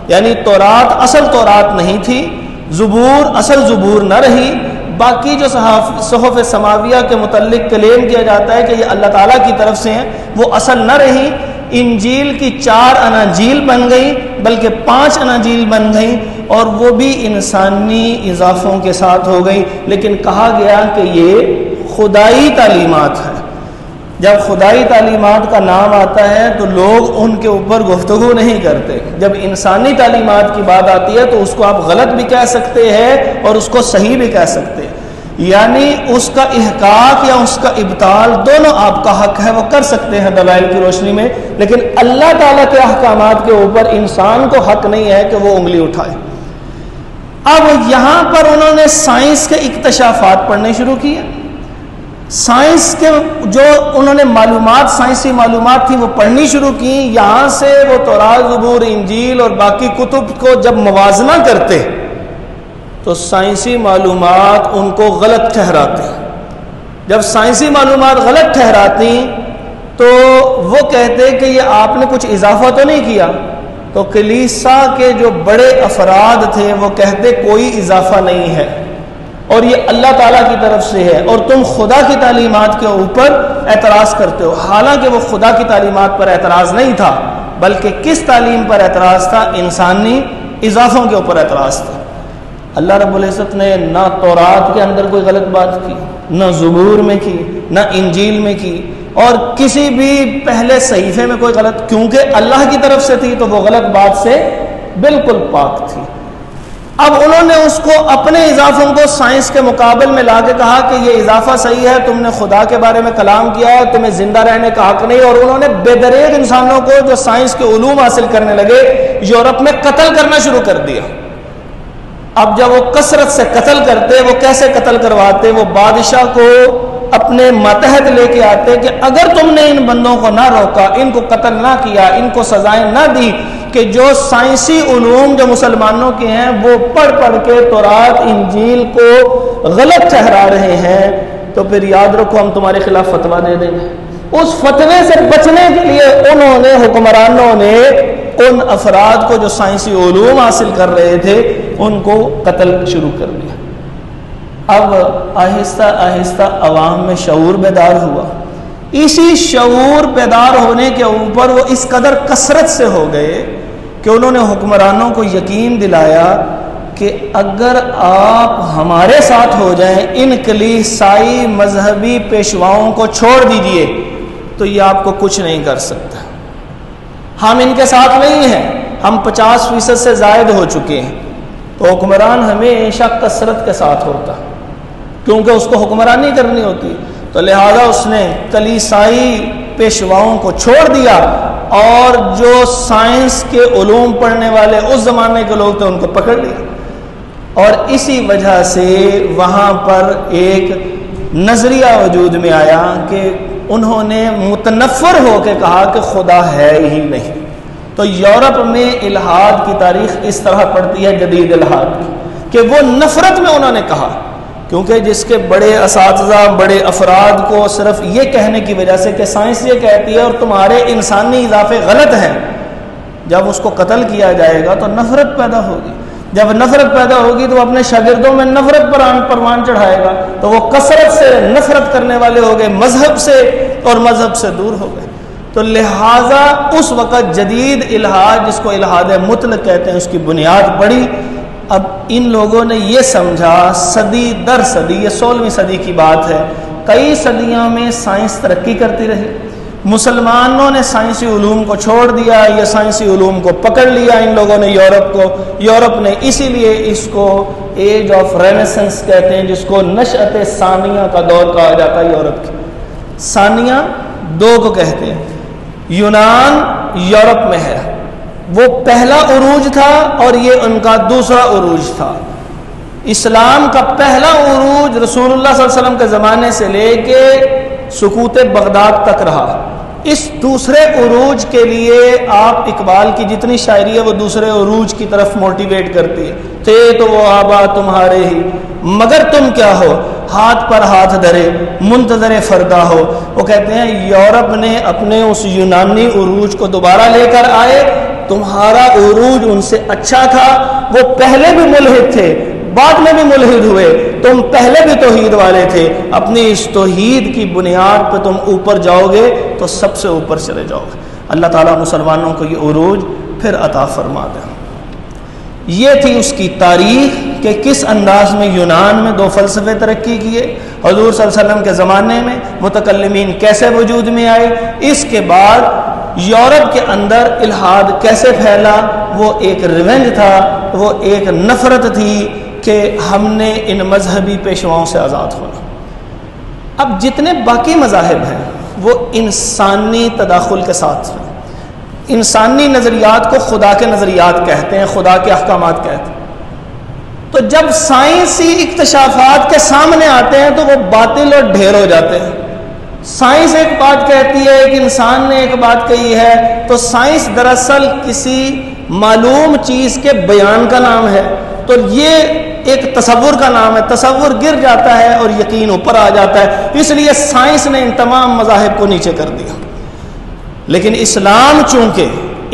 یعنی تورات اصل تورات نہیں تھی، زبور اصل زبور نہ رہی، باقی جو صحف سماویہ کے متعلق کلیم کیا جاتا ہے کہ یہ اللہ تعالیٰ کی طرف سے ہیں، وہ اصل نہ رہی۔ انجیل کی 4 اناجیل بن گئی، بلکہ 5 اناجیل بن گئیں، اور وہ بھی انسانی اضافوں کے ساتھ ہو گئی، لیکن کہا گیا کہ یہ خدائی تعلیمات ہے۔ جب خدائی تعلیمات کا نام آتا ہے تو لوگ ان کے اوپر گفتگو نہیں کرتے، جب انسانی تعلیمات کی بات آتی ہے تو اس کو آپ غلط بھی کہہ سکتے ہیں اور اس کو صحیح بھی کہہ سکتے ہیں، یعنی اس کا احقاق یا اس کا ابطال دونوں آپ کا حق ہے، وہ کر سکتے ہیں دلائل کی روشنی میں، لیکن اللہ تعالیٰ کے احکامات کے اوپر انسان کو حق نہیں ہے کہ وہ انگلی اٹھائے۔ اب یہاں پر انہوں نے سائنس کے اکتشافات پڑھنے شروع کیے، سائنس کے جو انہوں نے معلومات، سائنسی معلومات تھی وہ پڑھنی شروع کی۔ یہاں سے وہ تورات، زبور، انجیل اور باقی کتب کو جب موازنہ کرتے تو سائنسی معلومات ان کو غلط ٹھہراتے۔ جب سائنسی معلومات غلط ٹھہراتی تو وہ کہتے کہ یہ آپ نے کچھ اضافہ تو نہیں کیا، تو کلیسا کے جو بڑے افراد تھے وہ کہتے کوئی اضافہ نہیں ہے اور یہ اللہ تعالیٰ کی طرف سے ہے، اور تم خدا کی تعلیمات کے اوپر اعتراض کرتے ہو۔ حالانکہ وہ خدا کی تعلیمات پر اعتراض نہیں تھا، بلکہ کس تعلیم پر اعتراض تھا؟ انسانی اضافوں کے اوپر اعتراض تھا۔ اللہ رب العزت نے نہ تورات کے اندر کوئی غلط بات کی، نہ زبور میں کی، نہ انجیل میں کی، اور کسی بھی پہلے صحیفے میں کوئی غلط، کیونکہ اللہ کی طرف سے تھی تو وہ غلط بات سے بالکل پاک تھی۔ اب انہوں نے اس کو اپنے اضافوں کو سائنس کے مقابل میں لا کے کہا کہ یہ اضافہ صحیح ہے، تم نے خدا کے بارے میں کلام کیا ہے، تمہیں زندہ رہنے کا حق نہیں، اور انہوں نے بے دریغ انسانوں کو جو سائنس کے علوم حاصل کرنے لگے یورپ میں قتل کرنا شروع کر دیا۔ اب جب وہ کثرت سے قتل کرتے، وہ کیسے قتل کرواتے؟ وہ بادشاہ کو اپنے ماتحت لے کے آتے کہ اگر تم نے ان بندوں کو نہ روکا، ان کو قتل نہ کیا، ان کو سزائیں نہ دی، کہ جو سائنسی علوم جو مسلمانوں کے ہیں وہ پڑھ پڑھ کے تورات انجیل کو غلط ٹھہرا رہے ہیں، تو پھر یاد رکھو ہم تمہارے خلاف فتویٰ دے دیں گے۔ اس فتوے سے بچنے کے لیے انہوں نے، حکمرانوں نے، ان افراد کو جو سائنسی علوم حاصل کر رہے تھے ان کو قتل شروع کر دیا۔ اب آہستہ آہستہ عوام میں شعور بیدار ہوا۔ اسی شعور بیدار ہونے کے اوپر وہ اس قدر کثرت سے ہو گئے کہ انہوں نے حکمرانوں کو یقین دلایا کہ اگر آپ ہمارے ساتھ ہو جائیں، ان کلیسائی مذہبی پیشواؤں کو چھوڑ دیجئے تو یہ آپ کو کچھ نہیں کر سکتا۔ ہم ان کے ساتھ نہیں ہیں، ہم 50% سے زائد ہو چکے ہیں۔ تو حکمران ہمیشہ کثرت کے ساتھ ہوتا، کیونکہ اس کو حکمرانی کرنی ہوتی، تو لہذا اس نے کلیسائی پیشواؤں کو چھوڑ دیا اور جو سائنس کے علوم پڑھنے والے اس زمانے کے لوگ تھے ان کو پکڑ لیا، اور اسی وجہ سے وہاں پر ایک نظریہ وجود میں آیا کہ انہوں نے متنفر ہو کے کہا کہ خدا ہے ہی نہیں۔ تو یورپ میں الحاد کی تاریخ اس طرح پڑتی ہے، جدید الحاد کی، کہ وہ نفرت میں انہوں نے کہا، کیونکہ جس کے بڑے اساتذہ، بڑے افراد کو صرف یہ کہنے کی وجہ سے کہ سائنس یہ کہتی ہے اور تمہارے انسانی اضافے غلط ہیں، جب اس کو قتل کیا جائے گا تو نفرت پیدا ہوگی، جب نفرت پیدا ہوگی تو اپنے شاگردوں میں نفرت پروان چڑھائے گا، تو وہ کثرت سے نفرت کرنے والے ہو گئے، مذہب سے اور مذہب سے دور ہو گئے۔ تو لہٰذا اس وقت جدید الحاد، جس کو الحاد مطلق کہتے ہیں، اس کی بنیاد پڑی۔ اب ان لوگوں نے یہ سمجھا، صدی در صدی، یہ 16ویں صدی کی بات ہے، کئی صدیوں میں سائنس ترقی کرتی رہی، مسلمانوں نے سائنسی علوم کو چھوڑ دیا، یہ سائنسی علوم کو پکڑ لیا ان لوگوں نے، یورپ نے، اسی لیے اس کو ایج آف رینیسنس کہتے ہیں، جس کو نشأت ثانیہ کا دور کہا جاتا ہے یورپ کی۔ ثانیہ دو کو کہتے ہیں، یونان یورپ میں ہے، وہ پہلا عروج تھا اور یہ ان کا دوسرا عروج تھا۔ اسلام کا پہلا عروج رسول اللہ صلی اللہ علیہ وسلم کے زمانے سے لے کے سقوط بغداد تک رہا۔ اس دوسرے عروج کے لیے آپ اقبال کی جتنی شاعری ہے وہ دوسرے عروج کی طرف موٹیویٹ کرتی ہے۔ تھے تو وہ آبا تمہارے ہی، مگر تم کیا ہو، ہاتھ پر ہاتھ دھرے منتظر فردا ہو۔ وہ کہتے ہیں یورپ نے اپنے اس یونانی عروج کو دوبارہ لے کر آئے، تمہارا عروج ان سے اچھا تھا، وہ پہلے بھی ملحد تھے، بعد میں بھی ملحد ہوئے، تم پہلے بھی توحید والے تھے، اپنی اس توحید کی بنیاد پہ تم اوپر جاؤ گے تو سب سے اوپر چلے جاؤ گے۔ اللہ تعالیٰ مسلمانوں کو یہ عروج پھر عطا فرما دے۔ یہ تھی اس کی تاریخ کہ کس انداز میں یونان میں دو فلسفے ترقی کیے، حضور صلی اللہ علیہ وسلم کے زمانے میں متکلمین کیسے وجود میں آئے، اس کے بعد یورپ کے اندر الحاد کیسے پھیلا، وہ ایک ریونج تھا، وہ ایک نفرت تھی کہ ہم نے ان مذہبی پیشواؤں سے آزاد ہونا۔ اب جتنے باقی مذاہب ہیں وہ انسانی تداخل کے ساتھ ہیں، انسانی نظریات کو خدا کے نظریات کہتے ہیں، خدا کے احکامات کہتے ہیں۔ تو جب سائنسی اکتشافات کے سامنے آتے ہیں تو وہ باطل اور ڈھیر ہو جاتے ہیں۔ سائنس ایک بات کہتی ہے، ایک انسان نے ایک بات کہی ہے، تو سائنس دراصل کسی معلوم چیز کے بیان کا نام ہے، تو یہ ایک تصور کا نام ہے، تصور گر جاتا ہے اور یقین اوپر آ جاتا ہے، اس لیے سائنس نے ان تمام مذاہب کو نیچے کر دیا۔ لیکن اسلام چونکہ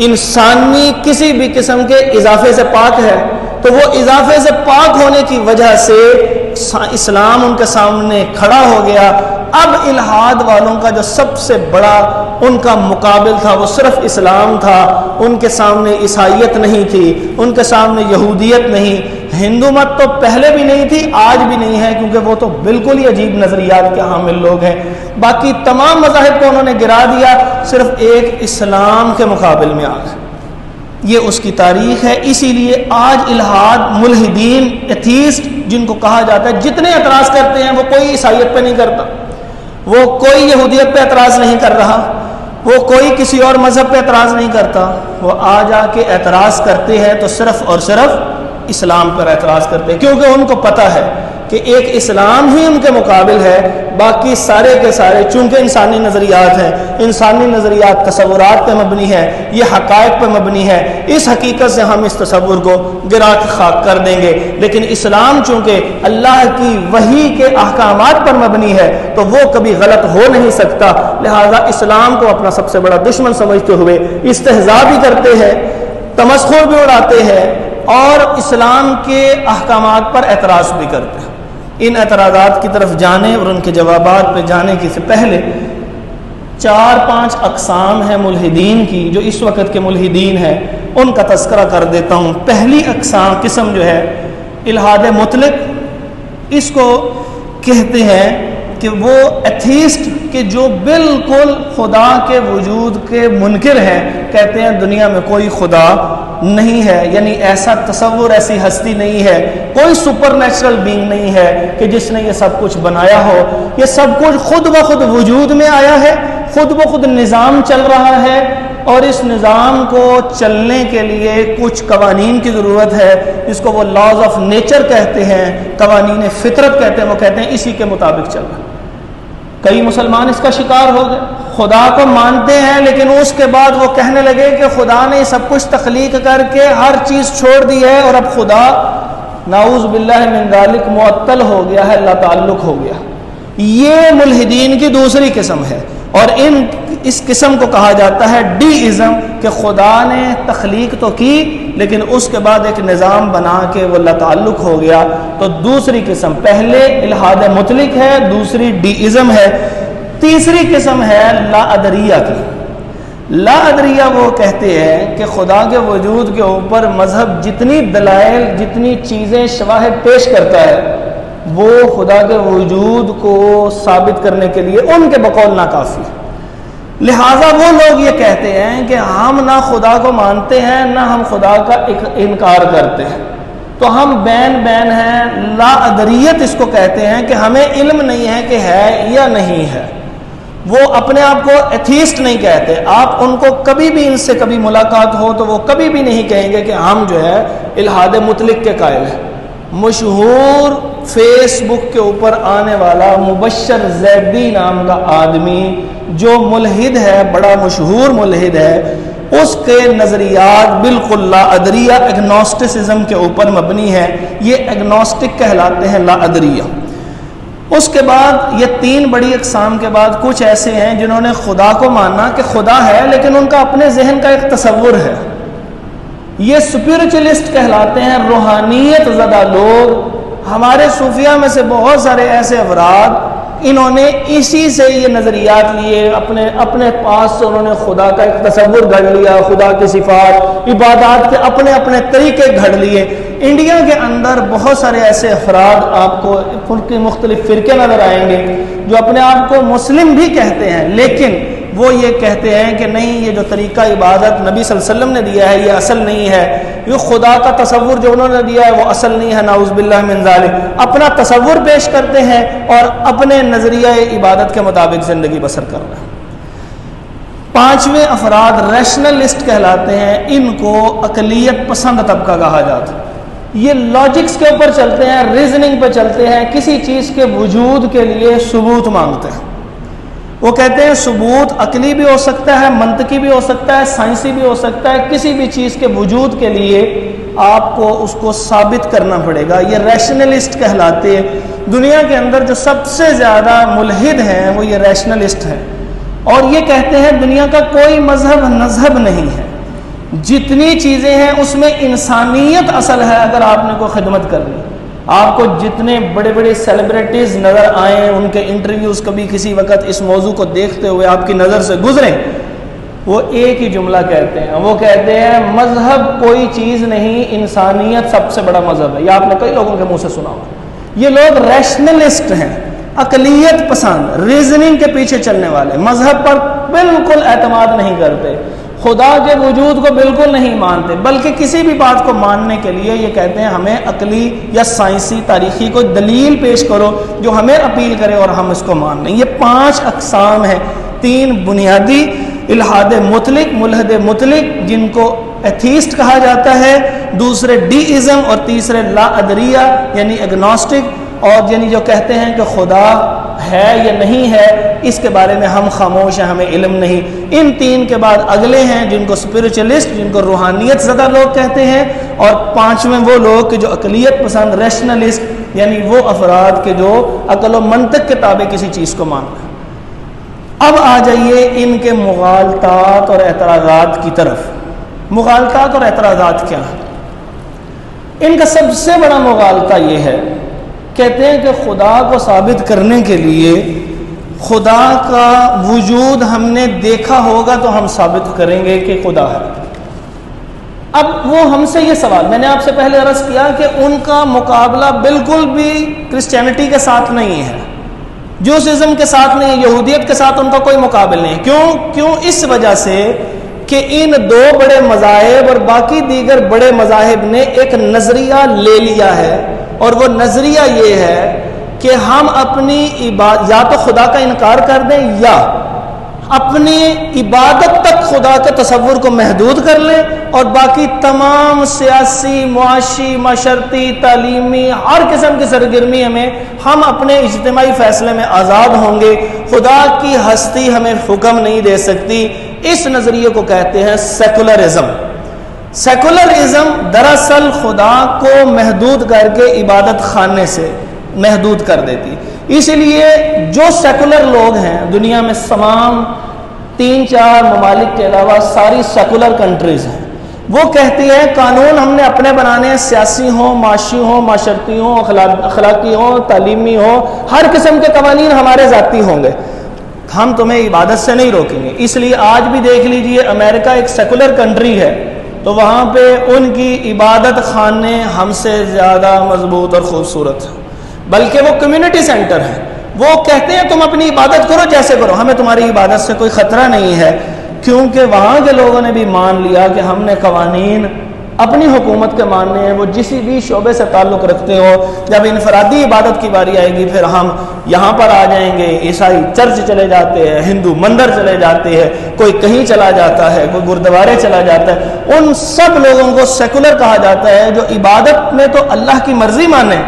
انسانی کسی بھی قسم کے اضافے سے پاک ہے، تو وہ اضافے سے پاک ہونے کی وجہ سے اسلام ان کے سامنے کھڑا ہو گیا۔ اب الحاد والوں کا جو سب سے بڑا ان کا مقابل تھا وہ صرف اسلام تھا، ان کے سامنے عیسائیت نہیں تھی، ان کے سامنے یہودیت نہیں، ہندو مت تو پہلے بھی نہیں تھی، آج بھی نہیں ہے، کیونکہ وہ تو بالکل ہی عجیب نظریات کے حامل لوگ ہیں۔ باقی تمام مذاہب کو انہوں نے گرا دیا، صرف ایک اسلام کے مقابل میں آ گئے۔ یہ اس کی تاریخ ہے۔ اسی لیے آج الحاد، ملحدین، ایتھیسٹ جن کو کہا جاتا ہے، جتنے اعتراض کرتے ہیں وہ کوئی عیسائیت پہ نہیں کرتا، وہ کوئی یہودیت پہ اعتراض نہیں کر رہا، وہ کوئی کسی اور مذہب پہ اعتراض نہیں کرتا، وہ آ جا کے اعتراض کرتے ہیں تو صرف اور صرف اسلام پر اعتراض کرتے ہیں، کیونکہ ان کو پتہ ہے کہ ایک اسلام ہی ان کے مقابل ہے، باقی سارے کے سارے چونکہ انسانی نظریات ہیں، انسانی نظریات تصورات پہ مبنی ہے، یہ حقائق پہ مبنی ہے، اس حقیقت سے ہم اس تصور کو گرا کے خاک کر دیں گے۔ لیکن اسلام چونکہ اللہ کی وحی کے احکامات پر مبنی ہے تو وہ کبھی غلط ہو نہیں سکتا، لہذا اسلام کو اپنا سب سے بڑا دشمن سمجھتے ہوئے استہزاء بھی کرتے ہیں، تمسخر بھی اڑاتے ہیں اور اسلام کے احکامات پر اعتراض بھی کرتے ہیں۔ ان اعتراضات کی طرف جانے اور ان کے جوابات پہ جانے کی سے پہلے 4-5 اقسام ہیں ملحدین کی، جو اس وقت کے ملحدین ہیں ان کا تذکرہ کر دیتا ہوں۔ پہلی قسم جو ہے الحاد مطلق، اس کو کہتے ہیں کہ وہ ایتھیسٹ کہ جو بالکل خدا کے وجود کے منکر ہیں، کہتے ہیں دنیا میں کوئی خدا نہیں ہے، یعنی ایسا تصور، ایسی ہستی نہیں ہے، کوئی سپر نیچرل بینگ نہیں ہے کہ جس نے یہ سب کچھ بنایا ہو، یہ سب کچھ خود بخود وجود میں آیا ہے، خود بخود نظام چل رہا ہے، اور اس نظام کو چلنے کے لیے کچھ قوانین کی ضرورت ہے، جس کو وہ لاز آف نیچر کہتے ہیں، قوانین فطرت کہتے ہیں، وہ کہتے ہیں اسی کے مطابق چل رہا ہے۔ کئی مسلمان اس کا شکار ہو گئے، خدا کو مانتے ہیں لیکن اس کے بعد وہ کہنے لگے کہ خدا نے سب کچھ تخلیق کر کے ہر چیز چھوڑ دی ہے اور اب خدا نعوذ باللہ من ذالک معطل ہو گیا ہے، لا تعلق ہو گیا۔ یہ ملحدین کی دوسری قسم ہے، اور اس قسم کو کہا جاتا ہے ڈی ازم، کہ خدا نے تخلیق تو کی لیکن اس کے بعد ایک نظام بنا کے وہ لا تعلق ہو گیا۔ تو دوسری قسم، پہلے الحاد مطلق ہے، دوسری ڈی ازم ہے، تیسری قسم ہے لا ادریہ کی۔ لا ادریہ وہ کہتے ہیں کہ خدا کے وجود کے اوپر مذہب جتنی دلائل، جتنی چیزیں شواہد پیش کرتا ہے، وہ خدا کے وجود کو ثابت کرنے کے لیے ان کے بقول ناکافی ہے۔ لہٰذا وہ لوگ یہ کہتے ہیں کہ ہم نہ خدا کو مانتے ہیں نہ ہم خدا کا انکار کرتے ہیں، تو ہم بین ہیں، لا ادریت اس کو کہتے ہیں کہ ہمیں علم نہیں ہے کہ ہے یا نہیں ہے۔ وہ اپنے آپ کو ایتھیسٹ نہیں کہتے، آپ ان کو کبھی بھی ان سے کبھی ملاقات ہو تو وہ کبھی بھی نہیں کہیں گے کہ ہم جو ہے الحاد مطلق کے قائل ہیں۔ مشہور فیس بک کے اوپر آنے والا مبشر زیدی نام کا آدمی جو ملحد ہے، بڑا مشہور ملحد ہے، اس کے نظریات بالکل لا ادریہ ایگنوسٹسزم کے اوپر مبنی ہے۔ یہ ایگنوسٹک کہلاتے ہیں، لا ادریہ۔ اس کے بعد یہ تین بڑی اقسام کے بعد کچھ ایسے ہیں جنہوں نے خدا کو مانا کہ خدا ہے، لیکن ان کا اپنے ذہن کا ایک تصور ہے۔ یہ اسپرچولیسٹ کہلاتے ہیں، روحانیت زدہ لوگ۔ ہمارے صوفیہ میں سے بہت سارے ایسے افراد، انہوں نے اسی سے یہ نظریات لیے، اپنے پاس سے انہوں نے خدا کا ایک تصور گھڑ لیا، خدا کی صفات، عبادات کے اپنے طریقے گھڑ لیے۔ انڈیا کے اندر بہت سارے ایسے افراد آپ کو ان کے مختلف فرقے نظر آئیں گے جو اپنے آپ کو مسلم بھی کہتے ہیں، لیکن وہ یہ کہتے ہیں کہ نہیں، یہ جو طریقہ عبادت نبی صلی اللہ علیہ وسلم نے دیا ہے یہ اصل نہیں ہے، یہ خدا کا تصور جو انہوں نے دیا ہے وہ اصل نہیں ہے، نعوذ باللہ من ذالک۔ اپنا تصور پیش کرتے ہیں اور اپنے نظریہ عبادت کے مطابق زندگی بسر کر رہے ہیں۔ پانچویں افراد ریشنلسٹ کہلاتے ہیں، ان کو عقلیت پسند طبقہ کہا جاتا ہے۔ یہ لاجکس کے اوپر چلتے ہیں، ریزننگ پہ چلتے ہیں، کسی چیز کے وجود کے لیے ثبوت مانگتے ہیں۔ وہ کہتے ہیں ثبوت عقلی بھی ہو سکتا ہے، منطقی بھی ہو سکتا ہے، سائنسی بھی ہو سکتا ہے، کسی بھی چیز کے وجود کے لیے آپ کو اس کو ثابت کرنا پڑے گا۔ یہ ریشنلسٹ کہلاتے ہیں۔ دنیا کے اندر جو سب سے زیادہ ملحد ہیں وہ یہ ریشنلسٹ ہیں، اور یہ کہتے ہیں دنیا کا کوئی مذہب نہیں ہے، جتنی چیزیں ہیں اس میں انسانیت اصل ہے۔ اگر آپ نے کوئی خدمت کرنی، آپ کو جتنے بڑے بڑے سیلیبریٹیز نظر آئیں، ان کے انٹرویوز کبھی کسی وقت اس موضوع کو دیکھتے ہوئے آپ کی نظر سے گزریں، وہ ایک ہی جملہ کہتے ہیں، وہ کہتے ہیں مذہب کوئی چیز نہیں، انسانیت سب سے بڑا مذہب ہے۔ یہ آپ نے کئی لوگوں کے منہ سے سنا ہو۔ یہ لوگ ریشنلسٹ ہیں، عقلیت پسند، ریزننگ کے پیچھے چلنے والے، مذہب پر بالکل اعتماد نہیں کرتے، خدا کے وجود کو بالکل نہیں مانتے، بلکہ کسی بھی بات کو ماننے کے لیے یہ کہتے ہیں ہمیں عقلی یا سائنسی تاریخی کوئی دلیل پیش کرو جو ہمیں اپیل کرے اور ہم اس کو مان لیں۔ یہ 5 اقسام ہیں، 3 بنیادی، الحاد مطلق، ملحد مطلق جن کو ایتھیسٹ کہا جاتا ہے، دوسرے ڈیئزم، اور تیسرے لا ادریہ یعنی ایگنوسٹک، اور یعنی جو کہتے ہیں کہ خدا ہے یا نہیں ہے اس کے بارے میں ہم خاموش ہیں، ہمیں علم نہیں۔ ان 3 کے بعد اگلے ہیں جن کو اسپرچولیسٹ، جن کو روحانیت زدہ لوگ کہتے ہیں، اور 5ویں وہ لوگ کہ جو عقلیت پسند، ریشنلسٹ، یعنی وہ افراد کے جو عقل و منطق کے تابع کسی چیز کو مانتے ہیں۔ اب آ جائیے ان کے مغالطات اور اعتراضات کی طرف۔ مغالطات اور اعتراضات کیا ہیں؟ ان کا سب سے بڑا مغالطہ یہ ہے، کہتے ہیں کہ خدا کو ثابت کرنے کے لیے خدا کا وجود ہم نے دیکھا ہوگا تو ہم ثابت کریں گے کہ خدا ہے۔ اب وہ ہم سے یہ سوال، میں نے آپ سے پہلے عرض کیا کہ ان کا مقابلہ بالکل بھی کرسچینٹی کے ساتھ نہیں ہے، جوسزم کے ساتھ نہیں ہے، یہودیت کے ساتھ ان کا کوئی مقابل نہیں ہے۔ کیوں؟ اس وجہ سے کہ ان 2 بڑے مذاہب اور باقی دیگر بڑے مذاہب نے ایک نظریہ لے لیا ہے، اور وہ نظریہ یہ ہے کہ ہم اپنی یا تو خدا کا انکار کر دیں یا اپنی عبادت تک خدا کے تصور کو محدود کر لیں، اور باقی تمام سیاسی، معاشی، معاشرتی، تعلیمی، ہر قسم کی سرگرمی میں ہم اپنے اجتماعی فیصلے میں آزاد ہوں گے، خدا کی ہستی ہمیں حکم نہیں دے سکتی۔ اس نظریے کو کہتے ہیں سیکولرزم۔ سیکولرزم دراصل خدا کو محدود کر کے عبادت خانے سے محدود کر دیتی، اس لیے جو سیکولر لوگ ہیں دنیا میں، تمام 3-4 ممالک کے علاوہ ساری سیکولر کنٹریز ہیں، وہ کہتی ہیں قانون ہم نے اپنے بنانے ہیں، سیاسی ہوں، معاشی ہوں، معاشرتی ہوں، اخلاقی ہوں، تعلیمی ہوں، ہر قسم کے قوانین ہمارے ذاتی ہوں گے۔ ہم تمہیں عبادت سے نہیں روکیں گے۔ اس لیے آج بھی دیکھ لیجئے، امریکہ ایک سیکولر کنٹری ہے، تو وہاں پہ ان کی عبادت خانے ہم سے زیادہ مضبوط اور خوبصورت ہیں، بلکہ وہ کمیونٹی سینٹر ہے۔ وہ کہتے ہیں تم اپنی عبادت کرو جیسے کرو، ہمیں تمہاری عبادت سے کوئی خطرہ نہیں ہے، کیونکہ وہاں کے لوگوں نے بھی مان لیا کہ ہم نے قوانین اپنی حکومت کے ماننے ہیں، وہ جسی بھی شعبے سے تعلق رکھتے ہو۔ جب انفرادی عبادت کی باری آئے گی پھر ہم یہاں پر آ جائیں گے، عیسائی چرچ چلے جاتے ہیں، ہندو مندر چلے جاتے ہیں، کوئی کہیں چلا جاتا ہے، کوئی گردوارے چلا جاتا ہے۔ ان سب لوگوں کو سیکولر کہا جاتا ہے، جو عبادت میں تو اللہ کی مرضی مانیں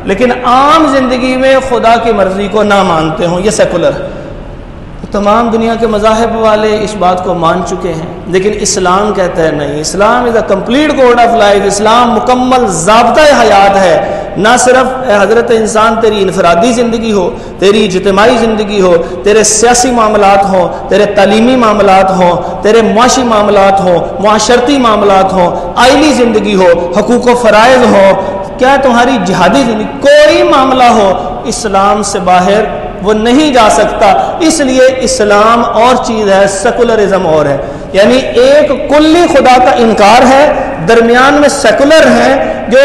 لیکن عام زندگی میں خدا کی مرضی کو نہ مانتے ہوں، یہ سیکولر ہے۔ تمام دنیا کے مذاہب والے اس بات کو مان چکے ہیں، لیکن اسلام کہتا ہے نہیں، Islam is a complete code of life, اسلام مکمل ضابطۂ حیات ہے۔ نہ صرف حضرت انسان تیری انفرادی زندگی ہو، تیری اجتماعی زندگی ہو، تیرے سیاسی معاملات ہوں، تیرے تعلیمی معاملات ہوں، تیرے معاشی معاملات ہوں، معاشرتی معاملات ہوں، آئلی زندگی ہو، حقوق و فرائض ہو، کیا تمہاری جہادی زندگی، کوئی معاملہ ہو، اسلام سے باہر وہ نہیں جا سکتا۔ اس لیے اسلام اور چیز ہے، سیکولرزم اور ہے، یعنی ایک کلی خدا کا انکار ہے، درمیان میں سیکولر ہیں جو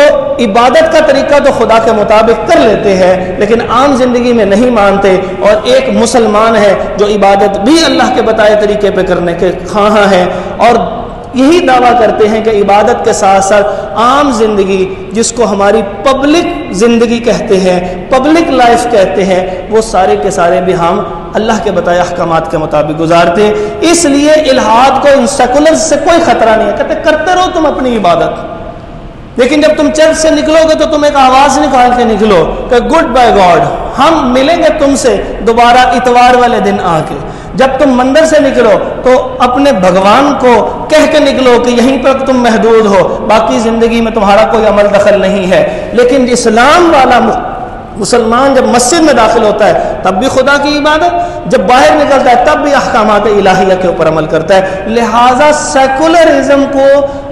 عبادت کا طریقہ تو خدا کے مطابق کر لیتے ہیں لیکن عام زندگی میں نہیں مانتے، اور ایک مسلمان ہے جو عبادت بھی اللہ کے بتائے طریقے پہ کرنے کے خواہاں ہیں، اور یہی دعویٰ کرتے ہیں کہ عبادت کے ساتھ ساتھ عام زندگی، جس کو ہماری پبلک زندگی کہتے ہیں، پبلک لائف کہتے ہیں، وہ سارے کے سارے بھی ہم اللہ کے بتائے احکامات کے مطابق گزارتے ہیں۔ اس لیے الحاد کو ان سیکولر سے کوئی خطرہ نہیں ہے، کہتے کرتے رہو تم اپنی عبادت، لیکن جب تم چرچ سے نکلو گے تو تم ایک آواز نکال کے نکلو کہ گڈ بائی گاڈ، ہم ملیں گے تم سے دوبارہ اتوار والے دن آ کے۔ جب تم مندر سے نکلو تو اپنے بھگوان کو کہہ کے نکلو کہ یہیں پر تم محدود ہو، باقی زندگی میں تمہارا کوئی عمل دخل نہیں ہے۔ لیکن اسلام والا مسلمان جب مسجد میں داخل ہوتا ہے تب بھی خدا کی عبادت، جب باہر نکلتا ہے تب بھی احکامات الہیہ کے اوپر عمل کرتا ہے۔ لہٰذا سیکولرزم کو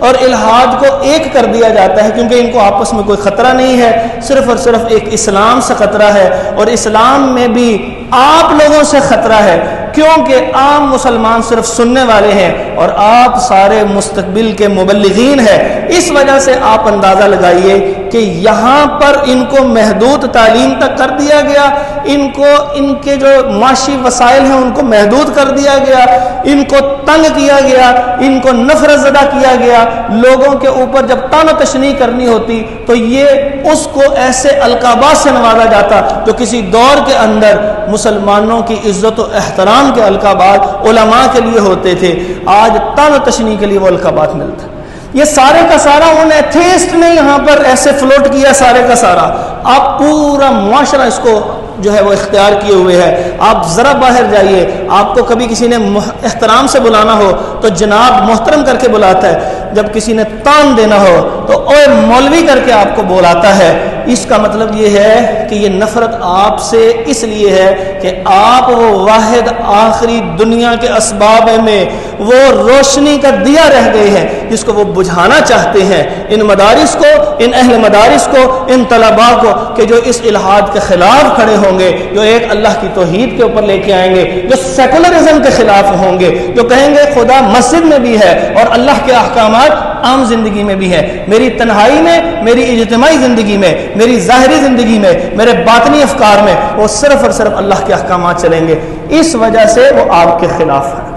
اور الحاد کو ایک کر دیا جاتا ہے، کیونکہ ان کو آپس میں کوئی خطرہ نہیں ہے، صرف اور صرف ایک اسلام سے خطرہ ہے، اور اسلام میں بھی آپ لوگوں سے خطرہ ہے، کیونکہ عام مسلمان صرف سننے والے ہیں اور آپ سارے مستقبل کے مبلغین ہیں۔ اس وجہ سے آپ اندازہ لگائیے کہ یہاں پر ان کو محدود تعلیم تک کر دیا گیا، ان کو ان کے جو معاشی وسائل ہیں ان کو محدود کر دیا گیا، ان کو تنگ کیا گیا، ان کو نفرت زدہ کیا گیا۔ لوگوں کے اوپر جب طعن و تشنیع کرنی ہوتی تو یہ اس کو ایسے القابات سے نوازا جاتا جو کسی دور کے اندر مسلمانوں کی عزت و احترام کے القابات علماء کے لیے ہوتے تھے، آج طعن و تشنیع کے لیے وہ القابات ملتے ہیں۔ یہ سارے کا سارا ان ایتھیسٹ نے یہاں پر ایسے فلوٹ کیا، سارے کا سارا آپ پورا معاشرہ اس کو جو ہے وہ اختیار کیے ہوئے ہے۔ آپ ذرا باہر جائیے، آپ کو کبھی کسی نے احترام سے بلانا ہو تو جناب محترم کر کے بلاتا ہے، جب کسی نے تان دینا ہو تو اوے مولوی کر کے آپ کو بلاتا ہے۔ اس کا مطلب یہ ہے کہ یہ نفرت آپ سے اس لیے ہے کہ آپ وہ واحد آخری دنیا کے اسباب میں وہ روشنی کا دیا رہ گئے ہیں جس کو وہ بجھانا چاہتے ہیں۔ ان مدارس کو، ان اہل مدارس کو، ان طلباء کو کہ جو اس الحاد کے خلاف کھڑے ہوں گے، جو ایک اللہ کی توحید کے اوپر لے کے آئیں گے، جو سیکولرزم کے خلاف ہوں گے، جو کہیں گے خدا مسجد میں بھی ہے اور اللہ کے احکامات عام زندگی میں بھی ہے، میری تنہائی میں، میری اجتماعی زندگی میں، میری ظاہری زندگی میں، میرے باطنی افکار میں وہ صرف اور صرف اللہ کے احکامات چلیں گے، اس وجہ سے وہ آپ کے خلاف ہے۔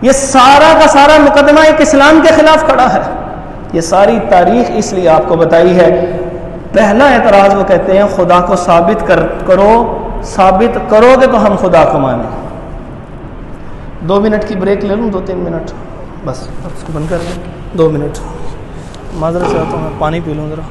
یہ سارا کا سارا مقدمہ ایک اسلام کے خلاف کھڑا ہے۔ یہ ساری تاریخ اس لیے آپ کو بتائی ہے۔ پہلا اعتراض وہ کہتے ہیں خدا کو ثابت کرو، ثابت کرو گے تو ہم خدا کو مانیں۔ 2 منٹ کی بریک لے لوں، 2-3 منٹ بس، اس کو بند کر دیں، 2 منٹ، معذرت چاہتا ہوں، میں پانی پی لوں ذرا۔